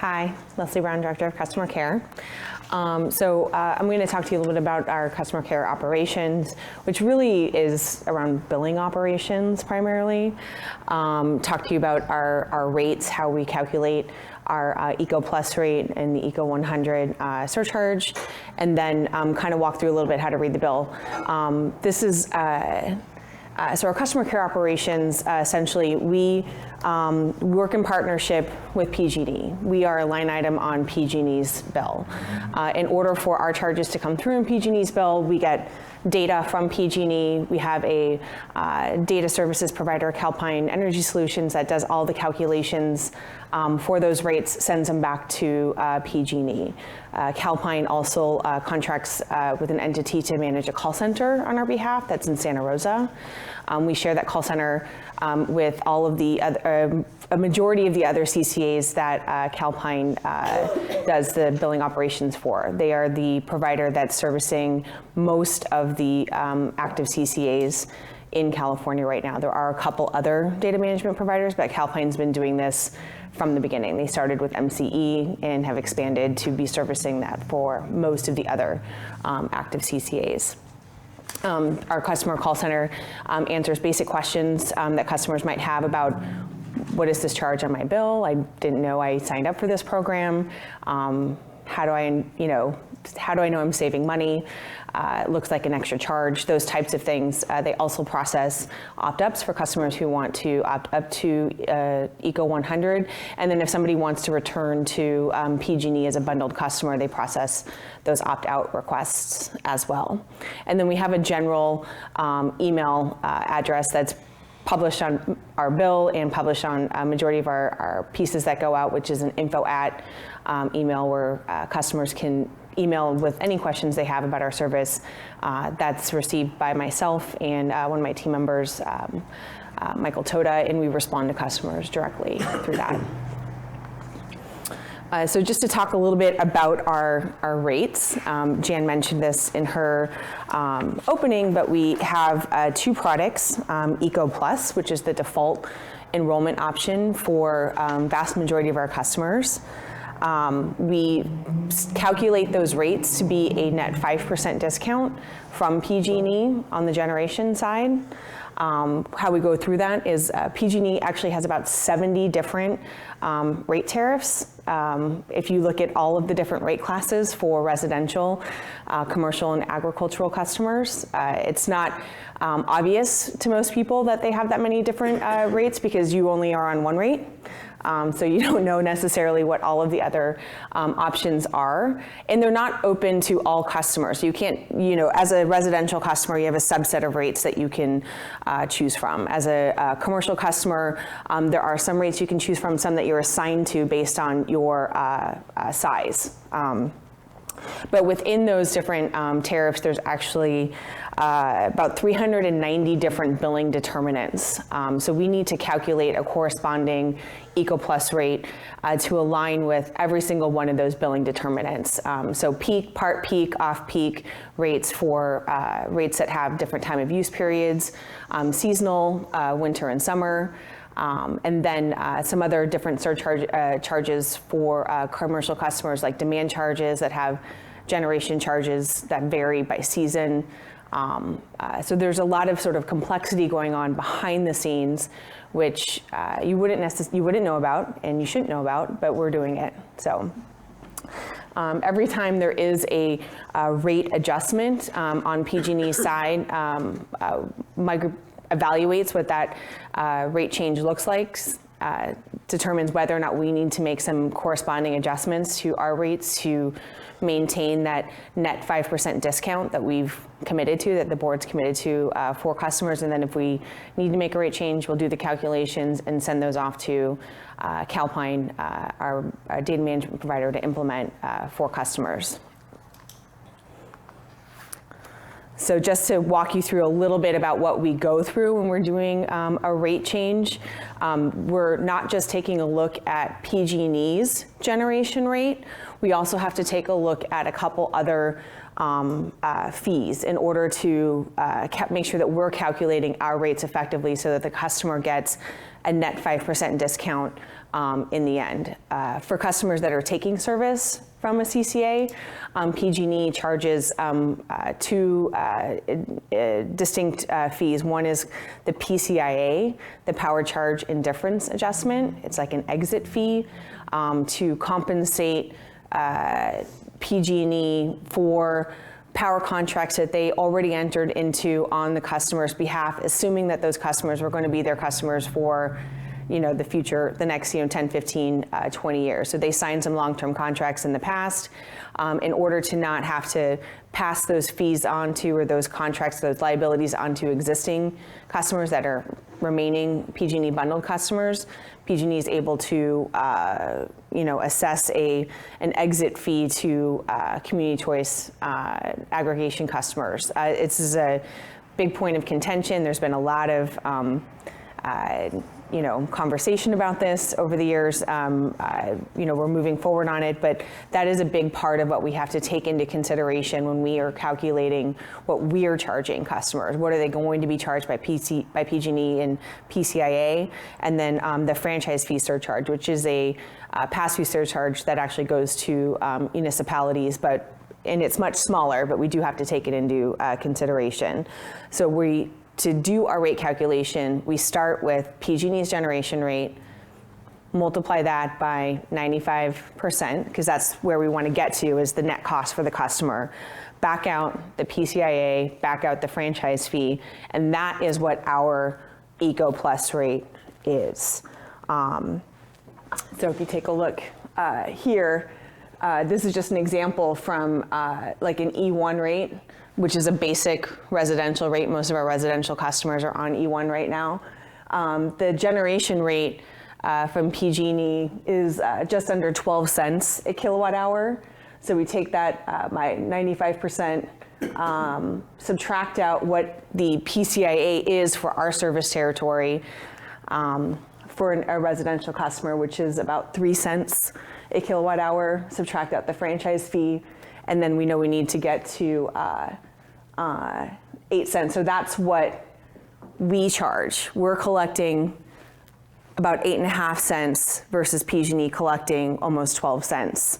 Hi, Leslie Brown, Director of Customer Care. I'm going to talk to you a little bit about our customer care operations, which really is around billing operations primarily. Talk to you about our rates, how we calculate our Eco Plus rate and the Eco 100 surcharge, and then kind of walk through a little bit how to read the bill. So our customer care operations, essentially, we work in partnership with PG&E. We are a line item on PG&E's bill. In order for our charges to come through in PG&E's bill, we get data from PG&E. We have a data services provider, Calpine Energy Solutions, that does all the calculations for those rates, sends them back to PG&E. Calpine also contracts with an entity to manage a call center on our behalf that's in Santa Rosa. We share that call center with all of the other, a majority of the other CCAs that Calpine does the billing operations for. They are the provider that's servicing most of the active CCAs in California right now. There are a couple other data management providers, but Calpine's been doing this from the beginning. They started with MCE and have expanded to be servicing that for most of the other active CCAs. Our customer call center answers basic questions that customers might have about what is this charge on my bill? I didn't know I signed up for this program. How do I know I'm saving money? It looks like an extra charge, those types of things. They also process opt-ups for customers who want to opt up to Eco 100. And then if somebody wants to return to PG&E as a bundled customer, they process those opt-out requests as well. And then we have a general email address that's published on our bill and published on a majority of our pieces that go out, which is an info@ email where customers can email with any questions they have about our service. That's received by myself and one of my team members, Michael Toda, and we respond to customers directly through that. So just to talk a little bit about our rates, Jan mentioned this in her opening, but we have two products, Eco Plus, which is the default enrollment option for vast majority of our customers. We calculate those rates to be a net 5% discount from PG&E on the generation side. How we go through that is PG&E actually has about 70 different rate tariffs. If you look at all of the different rate classes for residential, commercial, and agricultural customers, it's not obvious to most people that they have that many different rates because you only are on one rate. So you don't know necessarily what all of the other options are, and they're not open to all customers. So you can't, as a residential customer, you have a subset of rates that you can choose from. As a commercial customer, there are some rates you can choose from, some that you're assigned to based on your size. But within those different tariffs, there's actually about 390 different billing determinants. So we need to calculate a corresponding Eco Plus rate to align with every single one of those billing determinants. So peak, part peak, off peak rates for rates that have different time of use periods, seasonal, winter and summer. And then some other different charges for commercial customers, like demand charges that have generation charges that vary by season. So there's a lot of sort of complexity going on behind the scenes, which you wouldn't know about and you shouldn't know about, but we're doing it. So every time there is a rate adjustment on PG&E's side, my group evaluates what that rate change looks like, determines whether or not we need to make some corresponding adjustments to our rates to maintain that net 5% discount that we've committed to, that the board's committed to for customers. And then if we need to make a rate change, we'll do the calculations and send those off to Calpine, our data management provider, to implement for customers. So just to walk you through a little bit about what we go through when we're doing a rate change, we're not just taking a look at PG&E's generation rate. we also have to take a look at a couple other fees in order to make sure that we're calculating our rates effectively so that the customer gets a net 5% discount in the end. For customers that are taking service from a CCA, PG&E charges two distinct fees. One is the PCIA, the Power Charge Indifference Adjustment. It's like an exit fee to compensate PG&E for power contracts that they already entered into on the customer's behalf, assuming that those customers were going to be their customers for the future, the next 10, 15, 20 years. So they signed some long-term contracts in the past in order to not have to pass those fees on to, or those contracts, those liabilities onto existing customers that are remaining PG&E bundled customers. PG&E is able to assess an exit fee to community choice aggregation customers. This is a big point of contention. There's been a lot of conversation about this over the years. We're moving forward on it, but that is a big part of what we have to take into consideration when we are calculating what we're charging customers. What are they going to be charged by PG&E and PCIA, and then the franchise fee surcharge, which is a pass-through surcharge that actually goes to municipalities, and it's much smaller, but we do have to take it into consideration. So to do our rate calculation, we start with PG&E's generation rate, multiply that by 95%, because that's where we want to get to, is the net cost for the customer. Back out the PCIA, back out the franchise fee, and that is what our Eco Plus rate is. So if you take a look here, this is just an example from like an E1 rate, which is a basic residential rate. Most of our residential customers are on E1 right now. The generation rate from PG&E is just under 12 cents a kilowatt hour. So we take that by 95%, subtract out what the PCIA is for our service territory for a residential customer, which is about 3 cents a kilowatt hour, subtract out the franchise fee, and then we know we need to get to 8 cents. So that's what we charge. We're collecting about 8.5 cents versus PG&E collecting almost 12 cents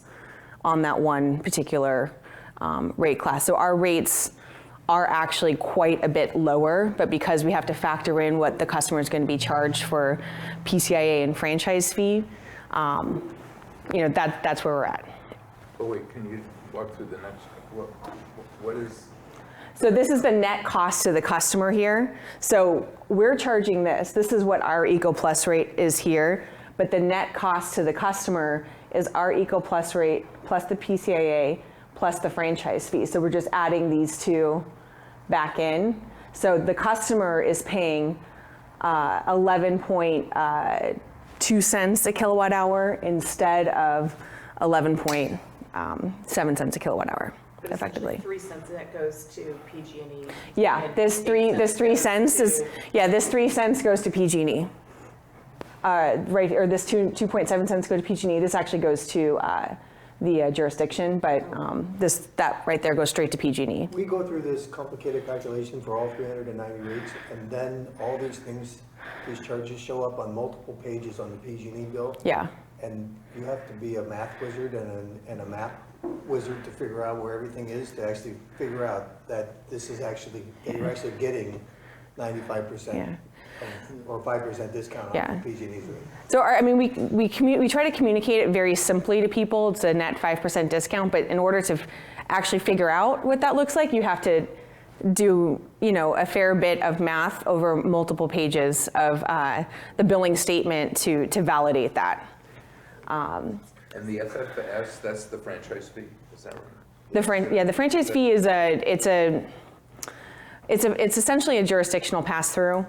on that one particular rate class. So our rates are actually quite a bit lower, but because we have to factor in what the customer is going to be charged for PCIA and franchise fee, that's where we're at. Oh wait, can you walk through the next? What is? So this is the net cost to the customer here. So we're charging this. This is what our Eco Plus rate is here, but the net cost to the customer is our Eco Plus rate plus the PCIA plus the franchise fee. So we're just adding these two back in. So the customer is paying 11.2 cents a kilowatt hour instead of 11.7 cents a kilowatt hour. But effectively 3 cents that goes to PG&E. Yeah, this 3 cents is, this 3 cents goes to PG&E. Right, or this 2.7 cents go to PG&E. This actually goes to the jurisdiction, but that right there goes straight to PG&E. We go through this complicated calculation for all 390 rates, and then all these things, these charges show up on multiple pages on the PG&E bill. Yeah. And you have to be a math wizard and a map wizard to figure out where everything is, to actually figure out that this is actually, that you're actually getting 95% or 5% discount on the PG&E's rate. So we try to communicate it very simply to people. It's a net 5% discount, but in order to actually figure out what that looks like, you have to do a fair bit of math over multiple pages of the billing statement to validate that. And the FFS, that's the franchise fee, is that right? The franchise fee is it's essentially a jurisdictional pass-through.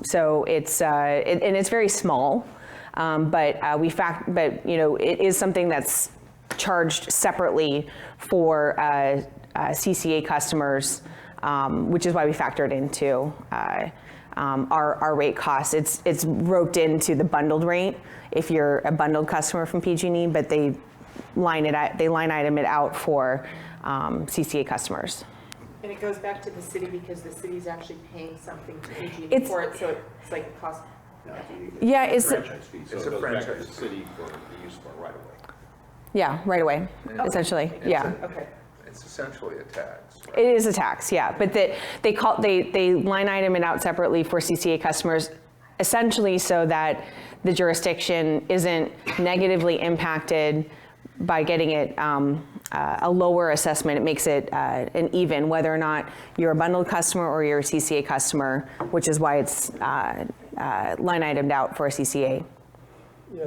So it's and it's very small, but it is something that's charged separately for CCA customers, which is why we factor it into our rate costs. It's roped into the bundled rate if you're a bundled customer from PG&E, but they line item it out for CCA customers. And it goes back to the city because the city's actually paying something to PG&E It's- for it, so it's like a cost. Yeah, it's, Franchise fee, so It's it a goes back to franchise the fee. city for the use for right away. yeah, right away, essentially, yeah. Okay. It's essentially a tax, right? It is a tax, yeah, but they line item it out separately for CCA customers, essentially so that the jurisdiction isn't negatively impacted by getting it a lower assessment. It makes it an even, whether or not you're a bundled customer or you're a CCA customer, which is why it's line itemed out for a CCA. Yeah,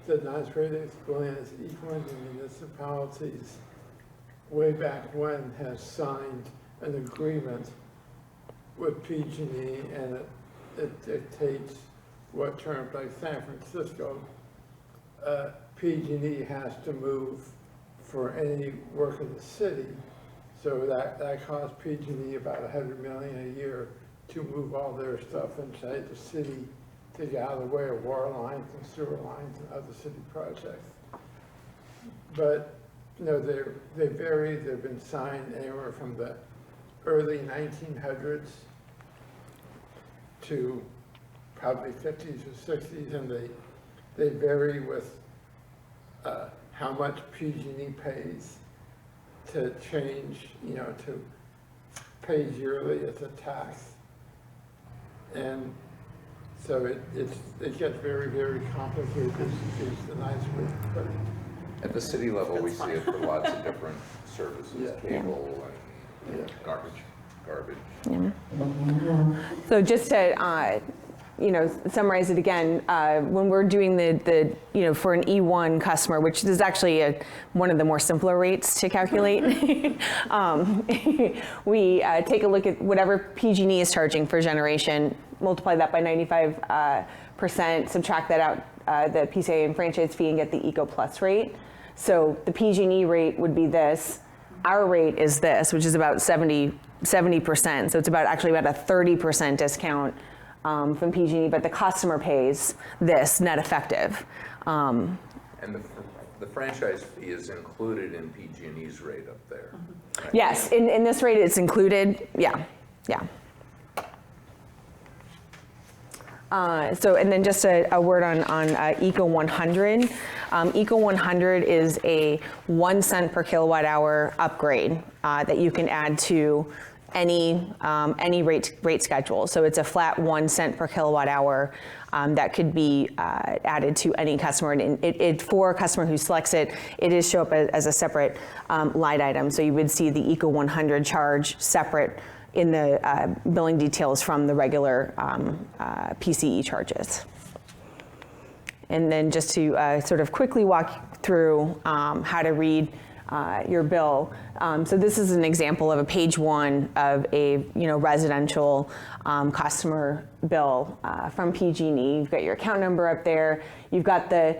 the nice way to explain is each one of the municipalities way back when has signed an agreement with PG&E, and it dictates what terms, like San Francisco, PG&E has to move for any work of the city. So that costs PG&E about $100 million a year to move all their stuff inside the city to get out of the way of water lines and sewer lines and other city projects. But, you know, they vary. They've been signed anywhere from the early 1900s to probably 50s or 60s, and they vary with how much PG&E pays to change, you know, to pay yearly as a tax. And so it gets very, very complicated, is the nice way to put it. At the city level, we see it for lots of different services, Yeah. cable and Yeah. garbage. So just to, summarize it again, when we're doing the for an E1 customer, which is actually one of the more simpler rates to calculate, we take a look at whatever PG&E is charging for generation, multiply that by 95%, subtract that out, the PCA and franchise fee, and get the Eco Plus rate. So the PG&E rate would be this. Our rate is this, which is about 70%. So it's actually about a 30% discount from PG&E, but the customer pays this net effective. And the franchise fee is included in PG&E's rate up there. Right? Yes, in this rate it's included. Yeah. And then just a word on Eco 100. Eco 100 is a 1 cent per kilowatt hour upgrade that you can add to any rate schedule. So it's a flat 1 cent per kilowatt hour that could be added to any customer. And for a customer who selects it, it is show up as a separate line item. So you would see the Eco 100 charge separate in the billing details from the regular PCE charges. And then just to sort of quickly walk through how to read your bill. So this is an example of a page 1 of a residential customer bill from PG&E. You've got your account number up there. You've got the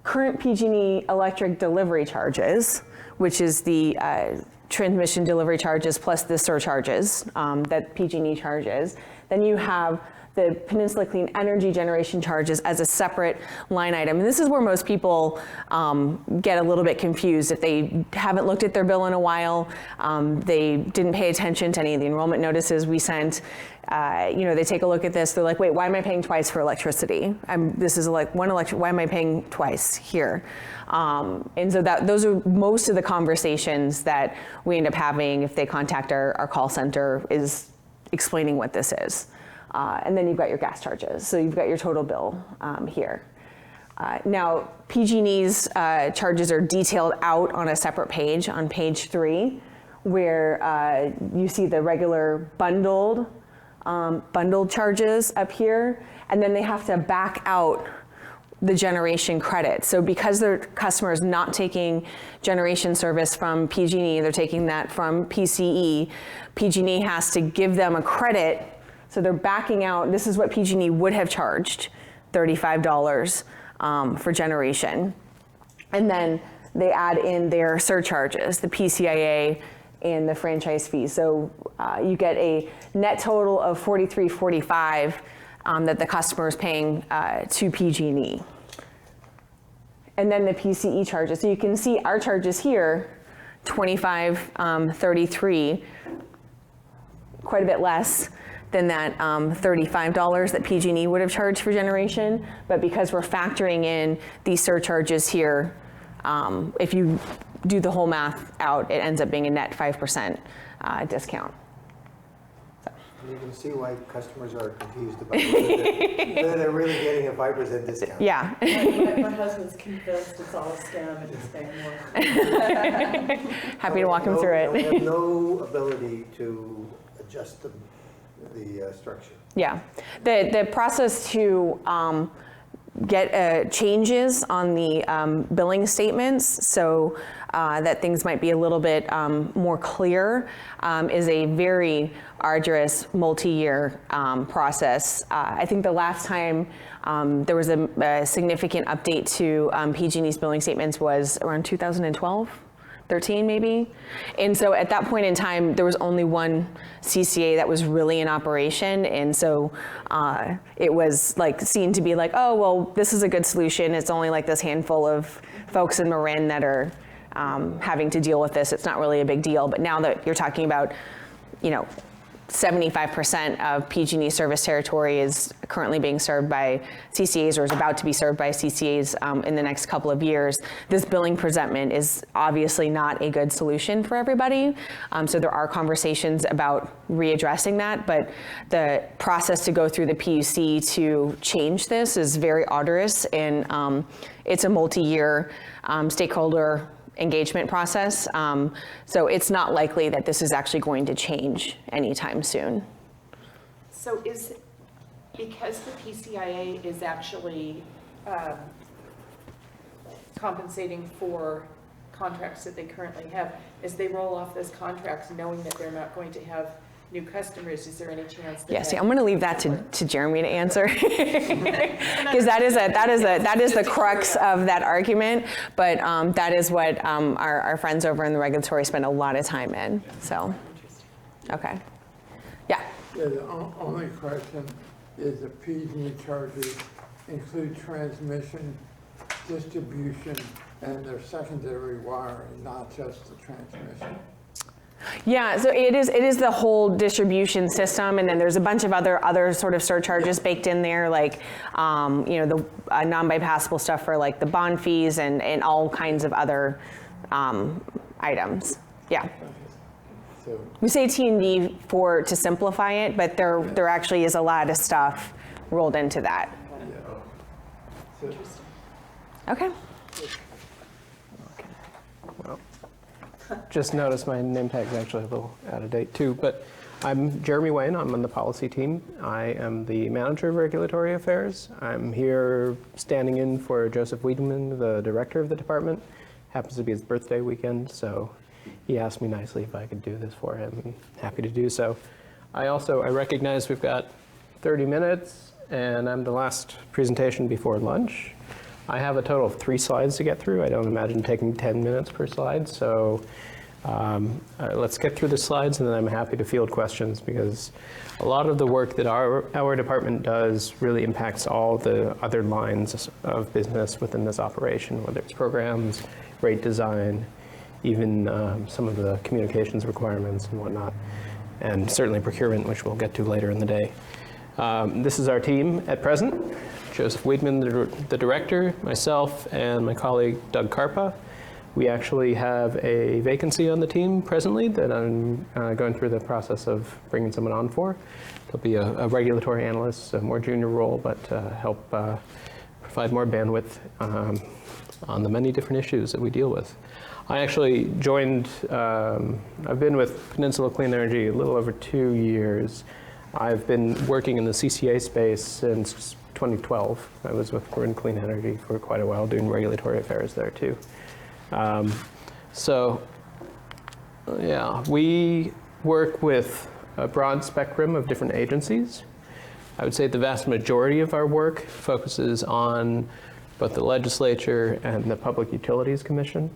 current PG&E electric delivery charges, which is the transmission delivery charges plus the surcharges that PG&E charges. Then you have the Peninsula Clean Energy generation charges as a separate line item. And this is where most people get a little bit confused. If they haven't looked at their bill in a while, they didn't pay attention to any of the enrollment notices we sent, they take a look at this, they're like, wait, why am I paying twice for electricity? This is like one electric, why am I paying twice here? And so those are most of the conversations that we end up having if they contact our call center, is explaining what this is. And then you've got your gas charges. So you've got your total bill here. Now, PG&E's charges are detailed out on a separate page, on page 3, where you see the regular bundled charges up here, and then they have to back out the generation credit. So because their customer is not taking generation service from PG&E, they're taking that from PCE, PG&E has to give them a credit. So they're backing out, this is what PG&E would have charged, $35 for generation. And then they add in their surcharges, the PCIA and the franchise fee. So you get a net total of $43.45 that the customer is paying to PG&E. and then the PCE charges. So you can see our charges here, 25, 33, quite a bit less than that $35 that PG&E would have charged for generation. But because we're factoring in these surcharges here, if you do the whole math out, it ends up being a net 5% discount. You can see why customers are confused about whether they're really getting a 5% discount. Yeah. My husband's convinced it's all a scam and he's paying more. Happy to walk him through And we it. have no ability to adjust the structure. Yeah. The process to get changes on the billing statements so that things might be a little bit more clear is a very arduous multi-year process. I think the last time there was a significant update to PG&E's billing statements was around 2012. 13 maybe. And so at that point in time, there was only one CCA that was really in operation. And so it was like seen to be like, oh, well, this is a good solution. It's only like this handful of folks in Marin that are having to deal with this. It's not really a big deal. But now that you're talking about, 75% of PG&E service territory is currently being served by CCAs or is about to be served by CCAs in the next couple of years. This billing presentment is obviously not a good solution for everybody. So there are conversations about readdressing that, but the process to go through the PUC to change this is very arduous, and it's a multi-year stakeholder engagement process. So it's not likely that this is actually going to change anytime soon. So because the PCIA is actually compensating for contracts that they currently have, as they roll off those contracts knowing that they're not going to have new customers, is there any chance that? Yeah, see, I'm going to leave that to Jeremy to answer, because that is the crux of that argument. But that is what our friends over in the regulatory spend a lot of time in. So, okay, yeah. Yeah, the only question is the PG&E charges include transmission, distribution, and their secondary wiring, not just the transmission. Yeah, so it is the whole distribution system, and then there's a bunch of other sort of surcharges baked in there, like the non-bypassable stuff for like the bond fees and all kinds of other items. Yeah. So We say T&D to simplify it, but there actually is a lot of stuff rolled into that. So, Okay. Just noticed my name tag's actually a little out of date too, but I'm Jeremy Wayne. I'm on the policy team. I am the manager of regulatory affairs. I'm here standing in for Joseph Wiedemann, the director of the department. Happens to be his birthday weekend, so he asked me nicely if I could do this for him. I'm happy to do so. I recognize we've got 30 minutes, and I'm the last presentation before lunch. I have a total of 3 slides to get through. I don't imagine taking 10 minutes per slide, so let's get through the slides, and then I'm happy to field questions, because a lot of the work that our department does really impacts all the other lines of business within this operation, whether it's programs, rate design, even some of the communications requirements and whatnot, and certainly procurement, which we'll get to later in the day. This is our team at present. Joseph Wiedemann, the director, myself, and my colleague Doug Karpa. We actually have a vacancy on the team presently that I'm going through the process of bringing someone on for. There'll be a regulatory analyst, a more junior role, but to help provide more bandwidth on the many different issues that we deal with. I actually joined, I've been with Peninsula Clean Energy a little over 2 years. I've been working in the CCA space since 2012. I was with Marin Clean Energy for quite a while, doing regulatory affairs there too. We work with a broad spectrum of different agencies. I would say the vast majority of our work focuses on both the legislature and the Public Utilities Commission.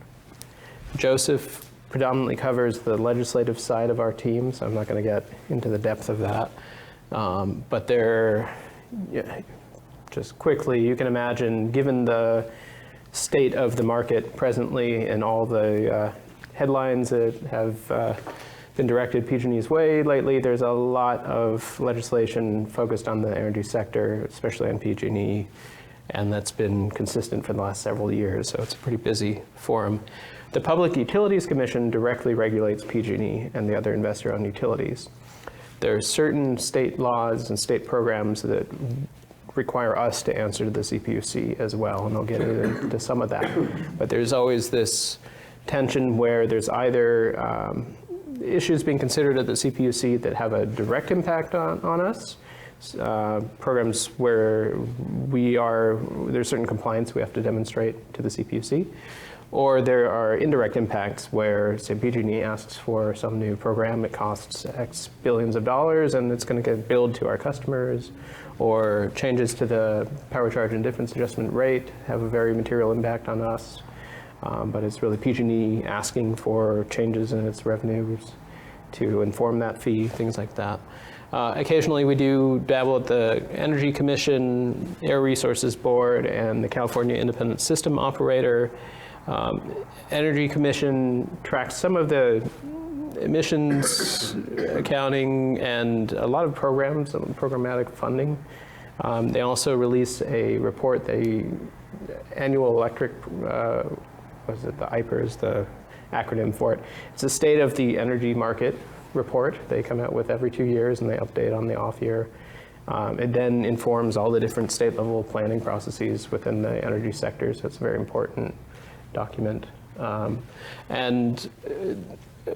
Joseph predominantly covers the legislative side of our team, so I'm not going to get into the depth of that. But just quickly, you can imagine, given the state of the market presently and all the headlines that have been directed PG&E's way lately. There's a lot of legislation focused on the energy sector, especially on PG&E, and that's been consistent for the last several years, so it's a pretty busy forum. The Public Utilities Commission directly regulates PG&E and the other investor-owned utilities. There are certain state laws and state programs that require us to answer to the CPUC as well, and I'll get into some of that. But there's always this tension where there's either issues being considered at the CPUC that have a direct impact on us, programs where there's certain compliance we have to demonstrate to the CPUC, or there are indirect impacts where, say, PG&E asks for some new program, it costs X billions of dollars and it's going to get billed to our customers, or changes to the power charge and difference adjustment rate have a very material impact on us. But it's really PG&E asking for changes in its revenues to inform that fee, things like that. Occasionally we do dabble at the Energy Commission, Air Resources Board, and the California Independent System Operator. Energy Commission tracks some of the emissions accounting and a lot of programs, programmatic funding. They also release a report, the annual electric, what is it, the IPER is the acronym for it. It's a State of the Energy Market report. They come out with every 2 years and they update on the off year. It then informs all the different state level planning processes within the energy sector, so it's a very important document. And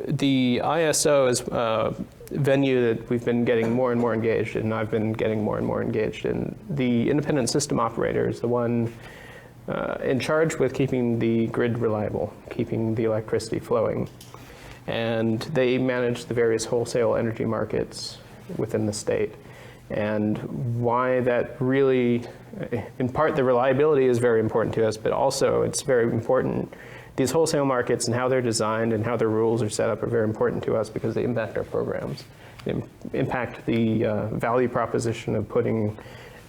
the ISO is a venue that we've been getting more and more engaged in, and I've been getting more and more engaged in. The independent system operator is the one in charge with keeping the grid reliable, keeping the electricity flowing. And they manage the various wholesale energy markets within the state. And why that really, in part, the reliability is very important to us, but also it's very important. These wholesale markets and how they're designed and how their rules are set up are very important to us because they impact our programs. They impact the value proposition of putting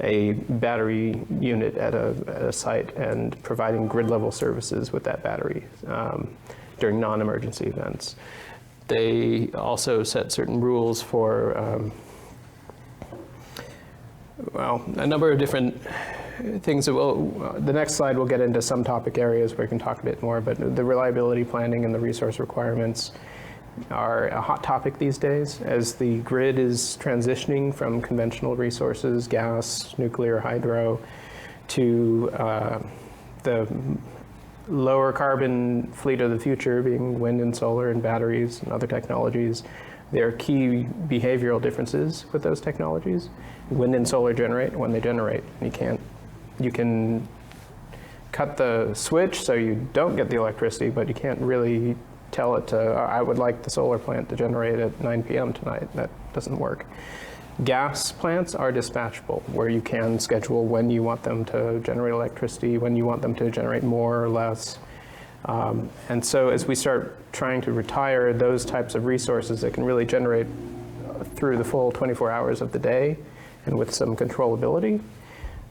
a battery unit at a site and providing grid level services with that battery during non-emergency events. They also set certain rules for well, a number of different things that the next slide will get into some topic areas where we can talk a bit more, but the reliability planning and the resource requirements are a hot topic these days as the grid is transitioning from conventional resources, gas, nuclear, hydro, to the lower carbon fleet of the future being wind and solar and batteries and other technologies. There are key behavioral differences with those technologies. Wind and solar generate when they generate. You can cut the switch so you don't get the electricity, but you can't really tell it to, I would like the solar plant to generate at 9 p.m. tonight. That doesn't work. Gas plants are dispatchable, where you can schedule when you want them to generate electricity, when you want them to generate more or less. And so as we start trying to retire those types of resources that can really generate through the full 24 hours of the day and with some controllability,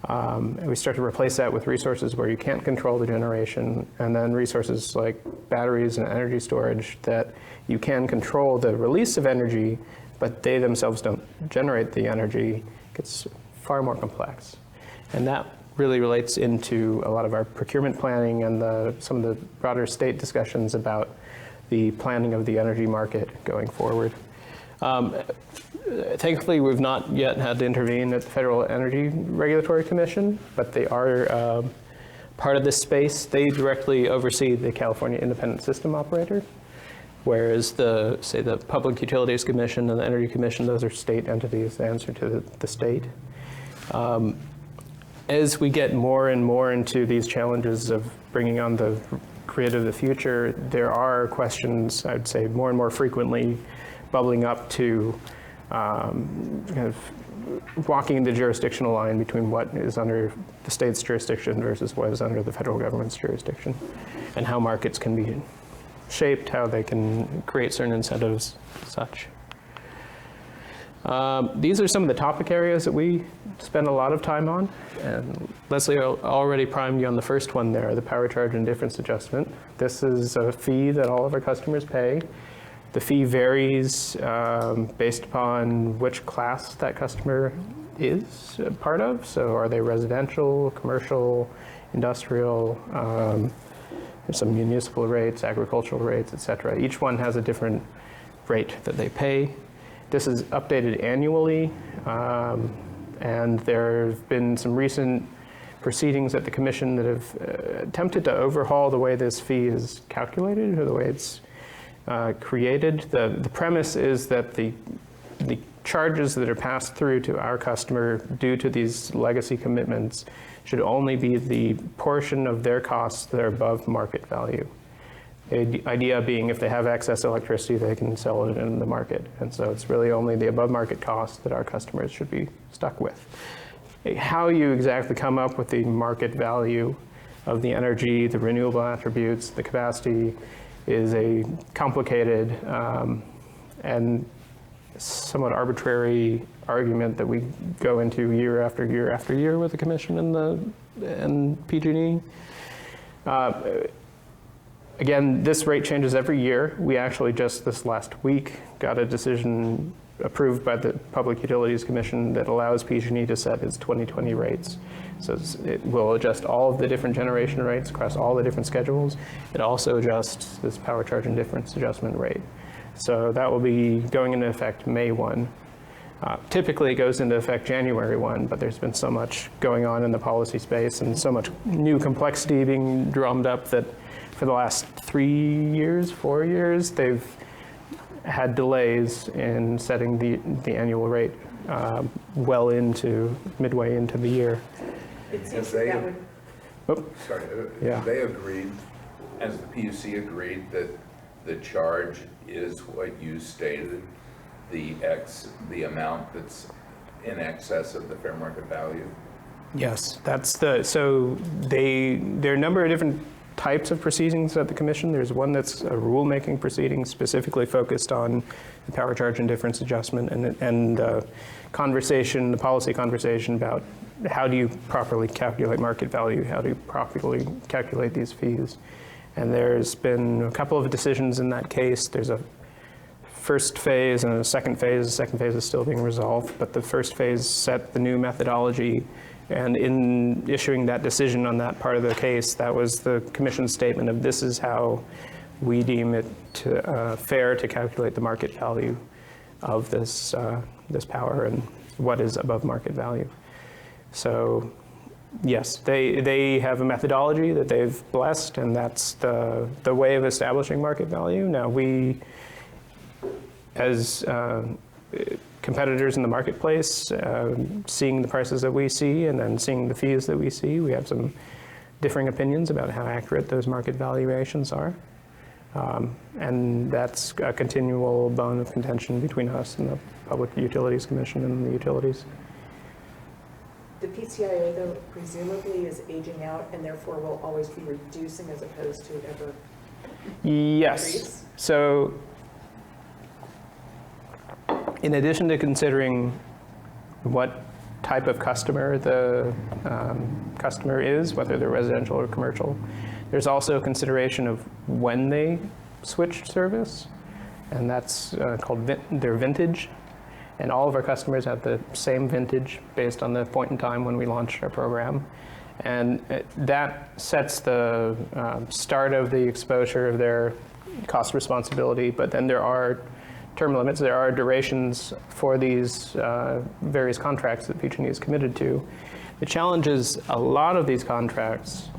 and we start to replace that with resources where you can't control the generation, and then resources like batteries and energy storage that you can control the release of energy, but they themselves don't generate the energy. It gets far more complex. And that really relates into a lot of our procurement planning and some of the broader state discussions about the planning of the energy market going forward. Thankfully, we've not yet had to intervene at the Federal Energy Regulatory Commission, but they are part of this space. They directly oversee the California Independent System Operator, whereas the Public Utilities Commission and the Energy Commission, those are state entities that answer to the state. As we get more and more into these challenges of bringing on the grid of the future, there are questions, I'd say, more and more frequently bubbling up to kind of walking the jurisdictional line between what is under the state's jurisdiction versus what is under the federal government's jurisdiction, and how markets can be shaped, how they can create certain incentives, such. These are some of the topic areas that we spend a lot of time on. And Leslie already primed you on the first one there, the power charge and difference adjustment. This is a fee that all of our customers pay. The fee varies based upon which class that customer is a part of. So are they residential, commercial, industrial? There's some municipal rates, agricultural rates, et cetera. Each one has a different rate that they pay. This is updated annually, and there have been some recent proceedings at the Commission that have attempted to overhaul the way this fee is calculated or the way it's created. The premise is that the charges that are passed through to our customer due to these legacy commitments should only be the portion of their costs that are above market value. The idea being if they have excess electricity, they can sell it in the market. And so it's really only the above market costs that our customers should be stuck with. How you exactly come up with the market value of the energy, the renewable attributes, the capacity is a complicated and somewhat arbitrary argument that we go into year after year after year with the Commission and PG&E. Again, this rate changes every year. We actually just this last week got a decision approved by the Public Utilities Commission that allows PG&E to set its 2020 rates. So it will adjust all of the different generation rates across all the different schedules. It also adjusts this power charge and difference adjustment rate. So that will be going into effect May 1. Typically it goes into effect January 1, but there's been so much going on in the policy space and so much new complexity being drummed up that for the last 4 years, they've had delays in setting the annual rate well into midway into the year. It seems They- that would, Sorry, Yeah. they agreed, as the PUC agreed, that the charge is what you stated, the amount that's in excess of the fair market value? Yes, so there are a number of different types of proceedings at the Commission. There's one that's a rulemaking proceeding specifically focused on the power charge and difference adjustment and the policy conversation about how do you properly calculate market value, how do you properly calculate these fees. And there's been a couple of decisions in that case. There's a first phase and a second phase. The second phase is still being resolved, but the first phase set the new methodology. And in issuing that decision on that part of the case, that was the Commission's statement of this is how we deem it fair to calculate the market value of this power and what is above market value. So yes, they have a methodology that they've blessed, and that's the way of establishing market value. Now we, as competitors in the marketplace, seeing the prices that we see and then seeing the fees that we see, we have some differing opinions about how accurate those market valuations are. And that's a continual bone of contention between us and the Public Utilities Commission and the utilities. the PCIA though presumably is aging out and therefore will always be reducing as opposed to ever Yes. increase? So in addition to considering what type of customer the customer is, whether they're residential or commercial, there's also a consideration of when they switched service, and that's called their vintage. And all of our customers have the same vintage based on the point in time when we launched our program. And that sets the start of the exposure of their cost responsibility, but then there are term limits, there are durations for these various contracts that PG&E is committed to. The challenge is a lot of these contracts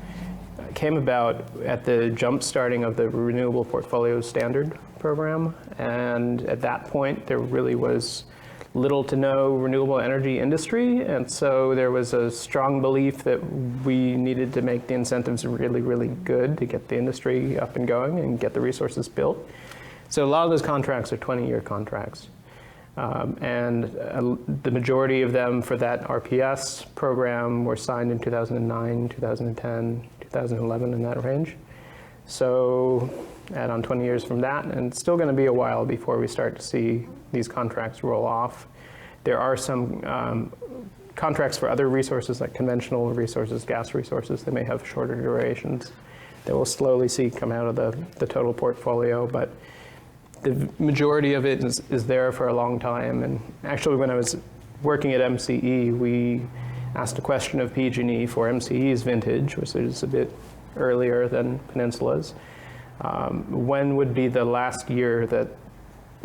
came about at the jump starting of the Renewable Portfolio Standard program, and at that point there really was little to no renewable energy industry, and so there was a strong belief that we needed to make the incentives really, really good to get the industry up and going and get the resources built. So a lot of those contracts are 20-year contracts. And the majority of them for that RPS program were signed in 2009, 2010, 2011, in that range. So add on 20 years from that, and it's still going to be a while before we start to see these contracts roll off. There are some contracts for other resources like conventional resources, gas resources. They may have shorter durations that we'll slowly see come out of the total portfolio, but the majority of it is there for a long time. And actually, when I was working at MCE, we asked a question of PG&E for MCE's vintage, which is a bit earlier than Peninsula's. When would be the last year that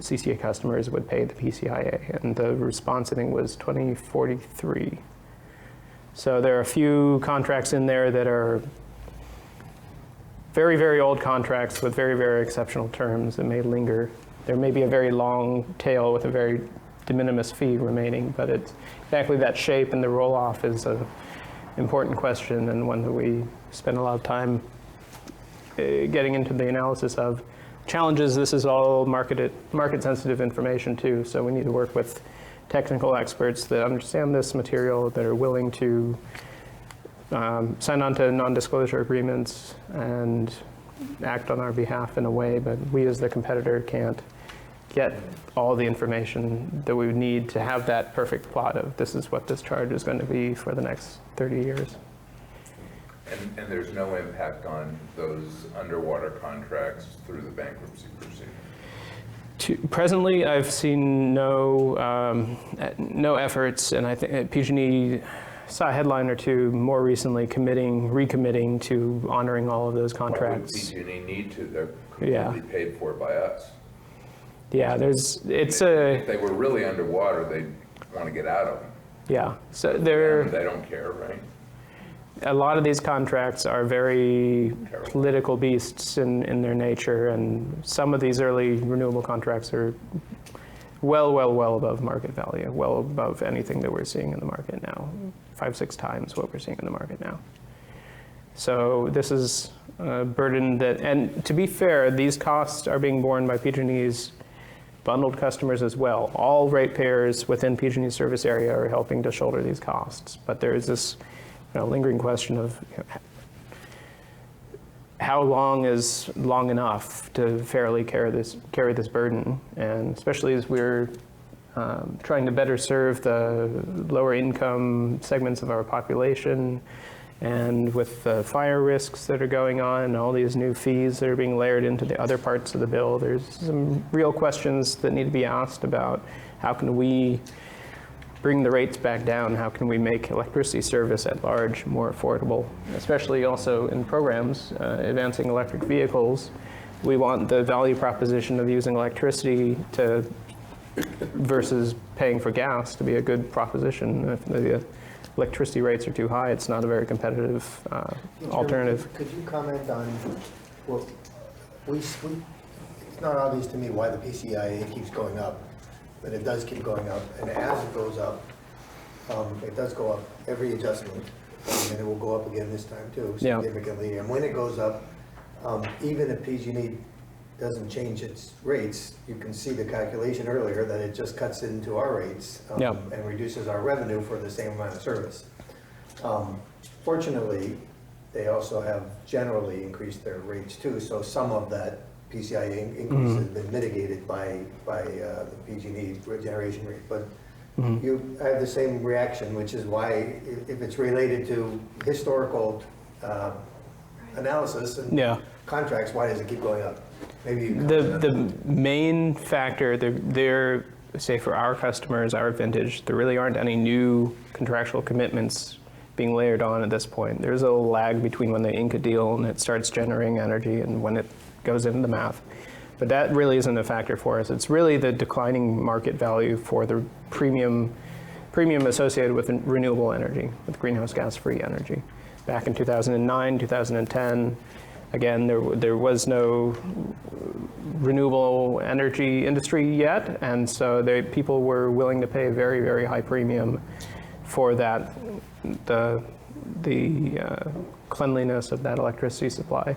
CCA customers would pay the PCIA? And the response, I think, was 2043. So there are a few contracts in there that are very, very old contracts with very, very exceptional terms that may linger. There may be a very long tail with a very de minimis fee remaining, but it's exactly that shape and the roll-off is an important question, and one that we spend a lot of time getting into the analysis of. Challenges, this is all market-sensitive information too, so we need to work with technical experts that understand this material, that are willing to sign on to non-disclosure agreements and act on our behalf in a way, but we as the competitor can't get all the information that we would need to have that perfect plot of this is what this charge is going to be for the next 30 years. And there's no impact on those underwater contracts through the bankruptcy proceeding? Presently, I've seen no efforts, and I think PG&E saw a headline or two more recently recommitting to honoring all of those contracts. Why would PG&E need to? They're completely paid for by us. Yeah, If they were really underwater, they'd want to get out of them. Yeah, so They don't care, right? a lot of these contracts are very political beasts in their nature, and some of these early renewable contracts are well above market value, well above anything that we're seeing in the market now, 5-6 times what we're seeing in the market now. So this is a burden that, and to be fair, these costs are being borne by PG&E's bundled customers as well. All ratepayers within PG&E's service area are helping to shoulder these costs, but there is this lingering question of how long is long enough to fairly carry this burden, and especially as we're trying to better serve the lower income segments of our population, and with the fire risks that are going on and all these new fees that are being layered into the other parts of the bill, there's some real questions that need to be asked about how can we bring the rates back down, how can we make electricity service at large more affordable, especially also in programs advancing electric vehicles. We want the value proposition of using electricity versus paying for gas to be a good proposition. If the electricity rates are too high, it's not a very competitive alternative. Could you comment on, well, it's not obvious to me why the PCIA keeps going up, but it does keep going up, and as it goes up, it does go up every adjustment, and it will go up again this time too, significantly. And when it goes up, even if PG&E doesn't change its rates, you can see the calculation earlier that it just cuts into our rates and reduces our revenue for the same amount of service. Fortunately, they also have generally increased their rates too, so some of that PCIA increase has been mitigated by the PG&E generation rate. But you have the same reaction, which is why, if it's related to historical analysis and contracts, why does it keep going up? Maybe you the main factor, there, say for our customers, our vintage, there really aren't any new contractual commitments being layered on at this point. There's a lag between when they ink a deal and it starts generating energy and when it goes into the math. But that really isn't a factor for us. It's really the declining market value for the premium associated with renewable energy, with greenhouse gas-free energy. Back in 2009, 2010, again, there was no renewable energy industry yet, and so people were willing to pay a very, very high premium for that, the cleanliness of that electricity supply.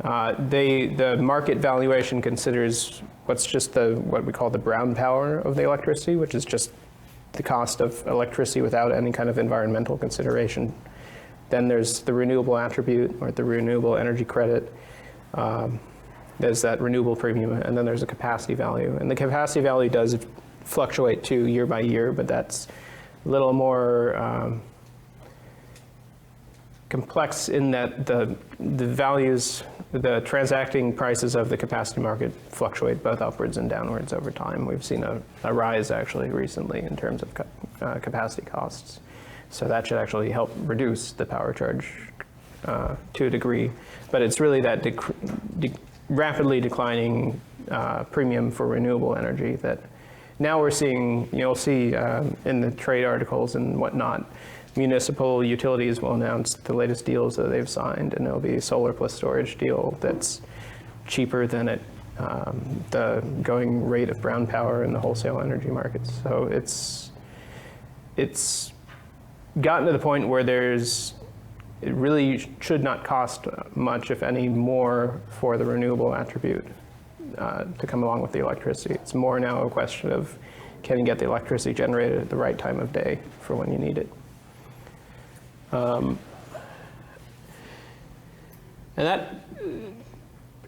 The market valuation considers what we call the brown power of the electricity, which is just the cost of electricity without any kind of environmental consideration. Then there's the renewable attribute, or the renewable energy credit. There's that renewable premium, and then there's a capacity value. And the capacity value does fluctuate too year by year, but that's a little more complex in that the values, the transacting prices of the capacity market fluctuate both upwards and downwards over time. We've seen a rise actually recently in terms of capacity costs. So that should actually help reduce the power charge to a degree. But it's really that rapidly declining premium for renewable energy that now we're seeing. You'll see in the trade articles and whatnot, municipal utilities will announce the latest deals that they've signed, and there'll be a solar plus storage deal that's cheaper than the going rate of brown power in the wholesale energy markets. So it's gotten to the point where it really should not cost much, if any, more for the renewable attribute to come along with the electricity. It's more now a question of, can you get the electricity generated at the right time of day for when you need it?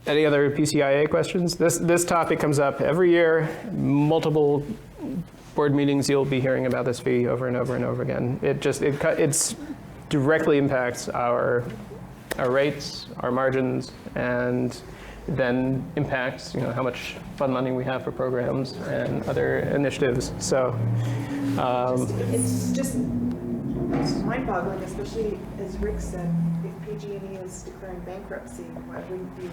Any other PCIA questions? This topic comes up every year. Multiple board meetings, you'll be hearing about this fee over and over and over again. It's directly impacts our rates, our margins, and then impacts how much fund money we have for programs and other initiatives. So It's just mind-boggling, especially as Rick said, if PG&E is declaring bankruptcy, why wouldn't you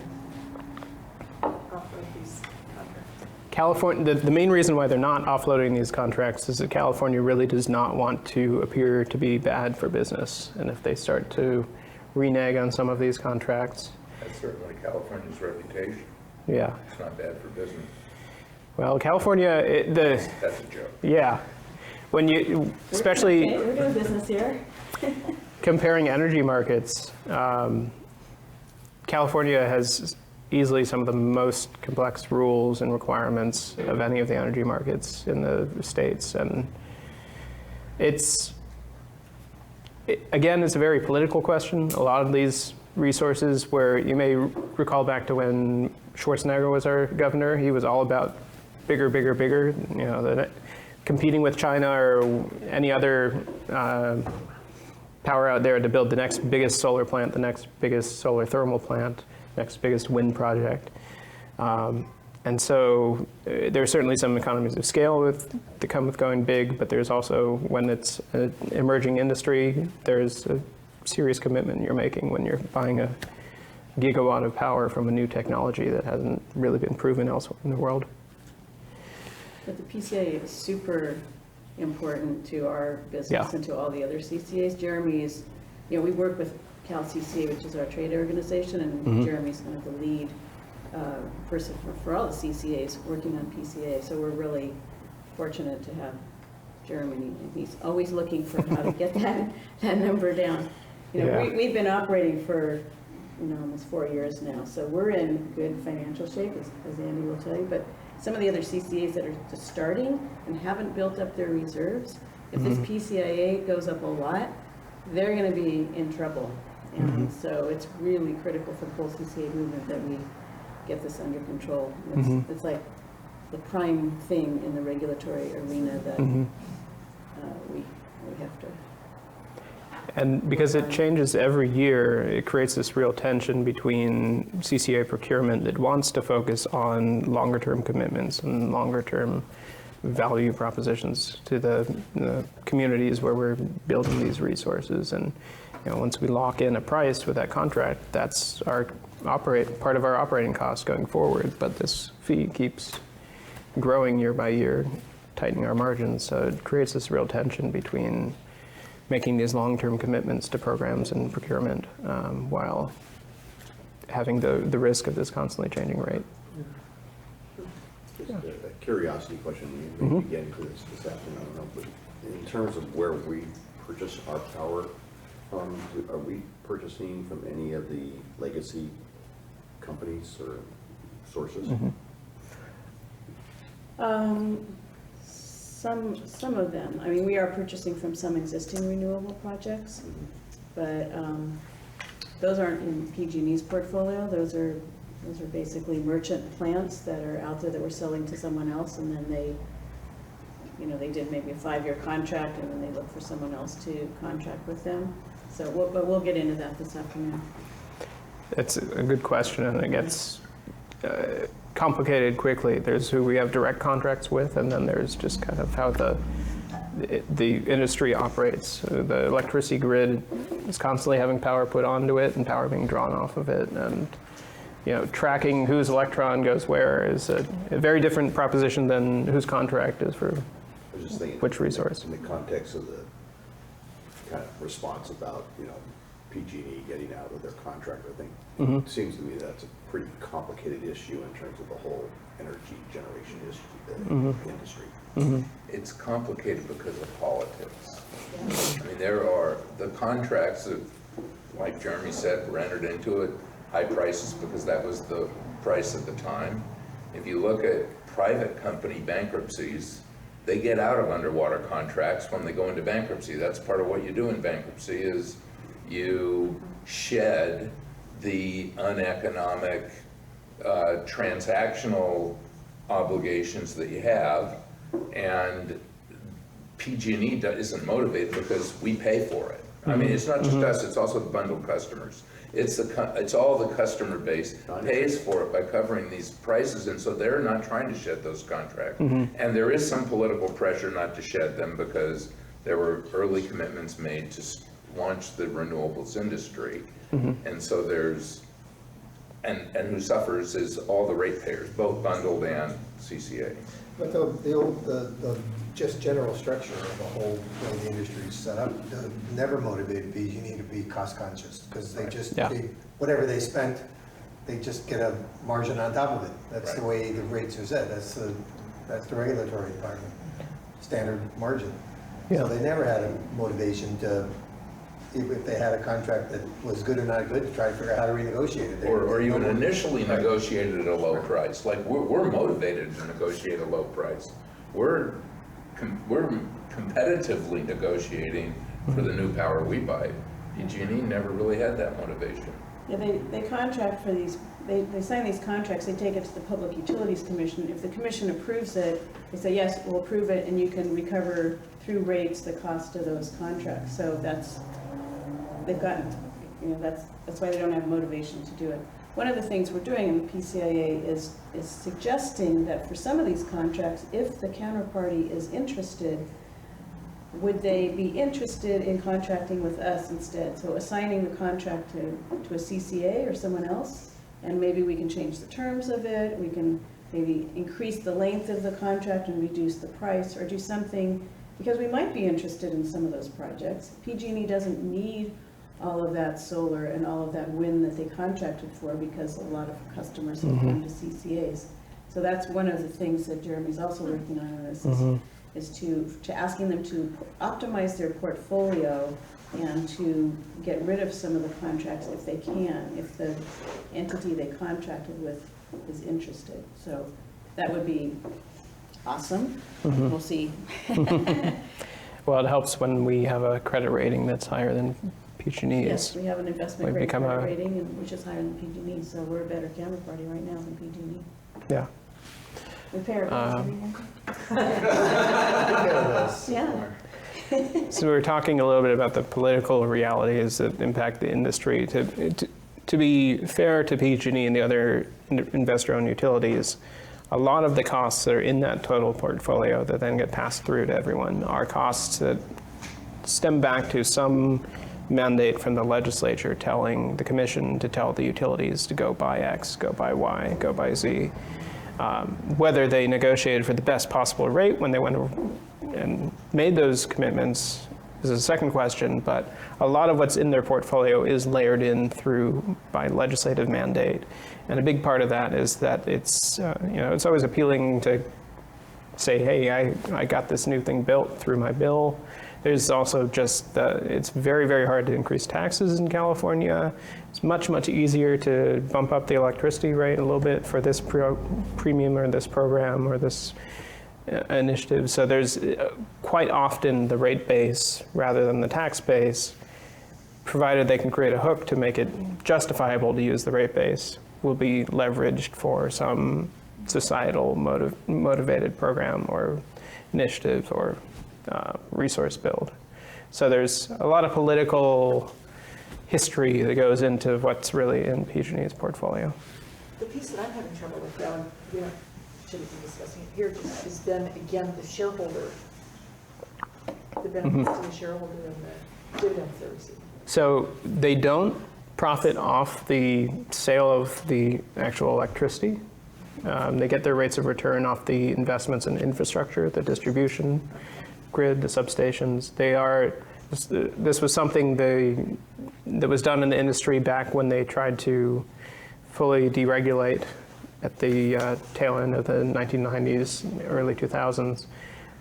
offload these contracts? California, the main reason why they're not offloading these contracts is that California really does not want to appear to be bad for business. And if they start to renege on some of these contracts. That's certainly California's reputation. Yeah. It's not bad for business. Well, California, That's a joke. yeah. When you, especially We're doing business here. comparing energy markets, California has easily some of the most complex rules and requirements of any of the energy markets in the states. And again, it's a very political question. A lot of these resources, where you may recall back to when Schwarzenegger was our governor, he was all about bigger, bigger, bigger, competing with China or any other power out there to build the next biggest solar plant, the next biggest solar thermal plant, next biggest wind project. And so there's certainly some economies of scale that come with going big, but there's also, when it's an emerging industry, there's a serious commitment you're making when you're buying a gigawatt of power from a new technology that hasn't really been proven elsewhere in the world. But the PCA is super important to our business Yeah. and to all the other CCAs. Jeremy's, we work with Cal CCA, which is our trade organization, and Jeremy's kind of the lead person for all the CCAs working on PCA. So we're really fortunate to have Jeremy. He's always looking for how to get that number down. Yeah. We've been operating for almost 4 years now, so we're in good financial shape, as Andy will tell you. But some of the other CCAs that are just starting and haven't built up their reserves, if this PCIA goes up a lot, they're going to be in trouble. And so it's really critical for the whole CCA movement that we get this under control. It's like the prime thing in the regulatory arena that we have to. And because it changes every year, it creates this real tension between CCA procurement that wants to focus on longer term commitments and longer term value propositions to the communities where we're building these resources. And once we lock in a price with that contract, that's part of our operating costs going forward. But this fee keeps growing year by year, tightening our margins. So it creates this real tension between making these long-term commitments to programs and procurement while having the risk of this constantly changing rate. Just a curiosity question, you may be getting to this afternoon, I don't know, but in terms of where we purchase our power from, are we purchasing from any of the legacy companies or sources? Some of them. I mean, we are purchasing from some existing renewable projects, but those aren't in PG&E's portfolio. Those are basically merchant plants that are out there that we're selling to someone else, and then you know, they did maybe a 5-year contract and then they look for someone else to contract with them. So, but we'll get into that this afternoon. It's a good question, and it gets complicated quickly. There's who we have direct contracts with, and then there's just kind of how the industry operates. The electricity grid is constantly having power put onto it and power being drawn off of it, and you know, tracking whose electron goes where is a very different proposition than whose contract is for I was just thinking, which resource. in the context of the kind of response about, you know, PG&E getting out of their contract, I think, it seems to me that's a pretty complicated issue in terms of the whole energy generation issue, the industry. It's complicated because of politics. I mean, there are, the contracts that, like Jeremy said, were entered into at high prices because that was the price at the time. If you look at private company bankruptcies, they get out of underwater contracts when they go into bankruptcy. That's part of what you do in bankruptcy is you shed the uneconomic transactional obligations that you have, and PG&E isn't motivated because we pay for it. I mean, it's not just us, it's also the bundled customers. It's all the customer base pays for it by covering these prices, and so they're not trying to shed those contracts. And there is some political pressure not to shed them because there were early commitments made to launch the renewables industry. And so there's, and who suffers is all the ratepayers, both bundled and CCA. But the just general structure of the whole way the industry is set up never motivated PG&E to be cost conscious, because they just, whatever they spent, they just get a margin on top of it. That's the way the rates are set. That's the regulatory department, standard margin. So they never had a motivation to, if they had a contract that was good or not good, to try to figure out how to renegotiate it. Or even initially negotiated at a low price. Like we're motivated to negotiate a low price. We're competitively negotiating for the new power we buy. PG&E never really had that motivation. Yeah, they contract for these, they sign these contracts, they take it to the Public Utilities Commission. If the commission approves it, they say, yes, we'll approve it, and you can recover through rates the cost of those contracts. So they've gotten, you know, that's why they don't have motivation to do it. One of the things we're doing in the PCIA is suggesting that for some of these contracts, if the counterparty is interested, would they be interested in contracting with us instead? So assigning the contract to a CCA or someone else, and maybe we can change the terms of it, we can maybe increase the length of the contract and reduce the price, or do something, because we might be interested in some of those projects. PG&E doesn't need all of that solar and all of that wind that they contracted for, because a lot of customers have gone to CCAs. So that's one of the things that Jeremy's also working on this, is to asking them to optimize their portfolio and to get rid of some of the contracts if they can, if the entity they contracted with is interested. So that would be awesome. We'll see. Well, it helps when we have a credit rating that's higher than PG&E's. Yes, we have an investment grade credit rating, which is higher than PG&E, so we're a better counterparty right now than PG&E. Yeah. We pay our bills Yeah. So we were talking a little bit about the political realities that impact the industry. To be fair to PG&E and the other investor-owned utilities, a lot of the costs that are in that total portfolio that then get passed through to everyone are costs that stem back to some mandate from the legislature telling the commission to tell the utilities to go buy X, go buy Y, go buy Z. Whether they negotiated for the best possible rate when they went and made those commitments is a second question, but a lot of what's in their portfolio is layered in through by legislative mandate. And a big part of that is that it's, it's always appealing to say, hey, I got this new thing built through my bill. There's also just it's very, very hard to increase taxes in California. It's much, much easier to bump up the electricity rate a little bit for this premium or this program or this initiative. So there's quite often the rate base rather than the tax base, provided they can create a hook to make it justifiable to use the rate base, will be leveraged for some societal motivated program or initiative or resource build. So there's a lot of political history that goes into what's really in PG&E's portfolio. The piece that I'm having trouble with, though, and we shouldn't be discussing it here, is then again the shareholder, the benefits to the shareholder and the dividends they're receiving. So they don't profit off the sale of the actual electricity. They get their rates of return off the investments in infrastructure, the distribution grid, the substations. This was something that was done in the industry back when they tried to fully deregulate at the tail end of the 1990s, early 2000s.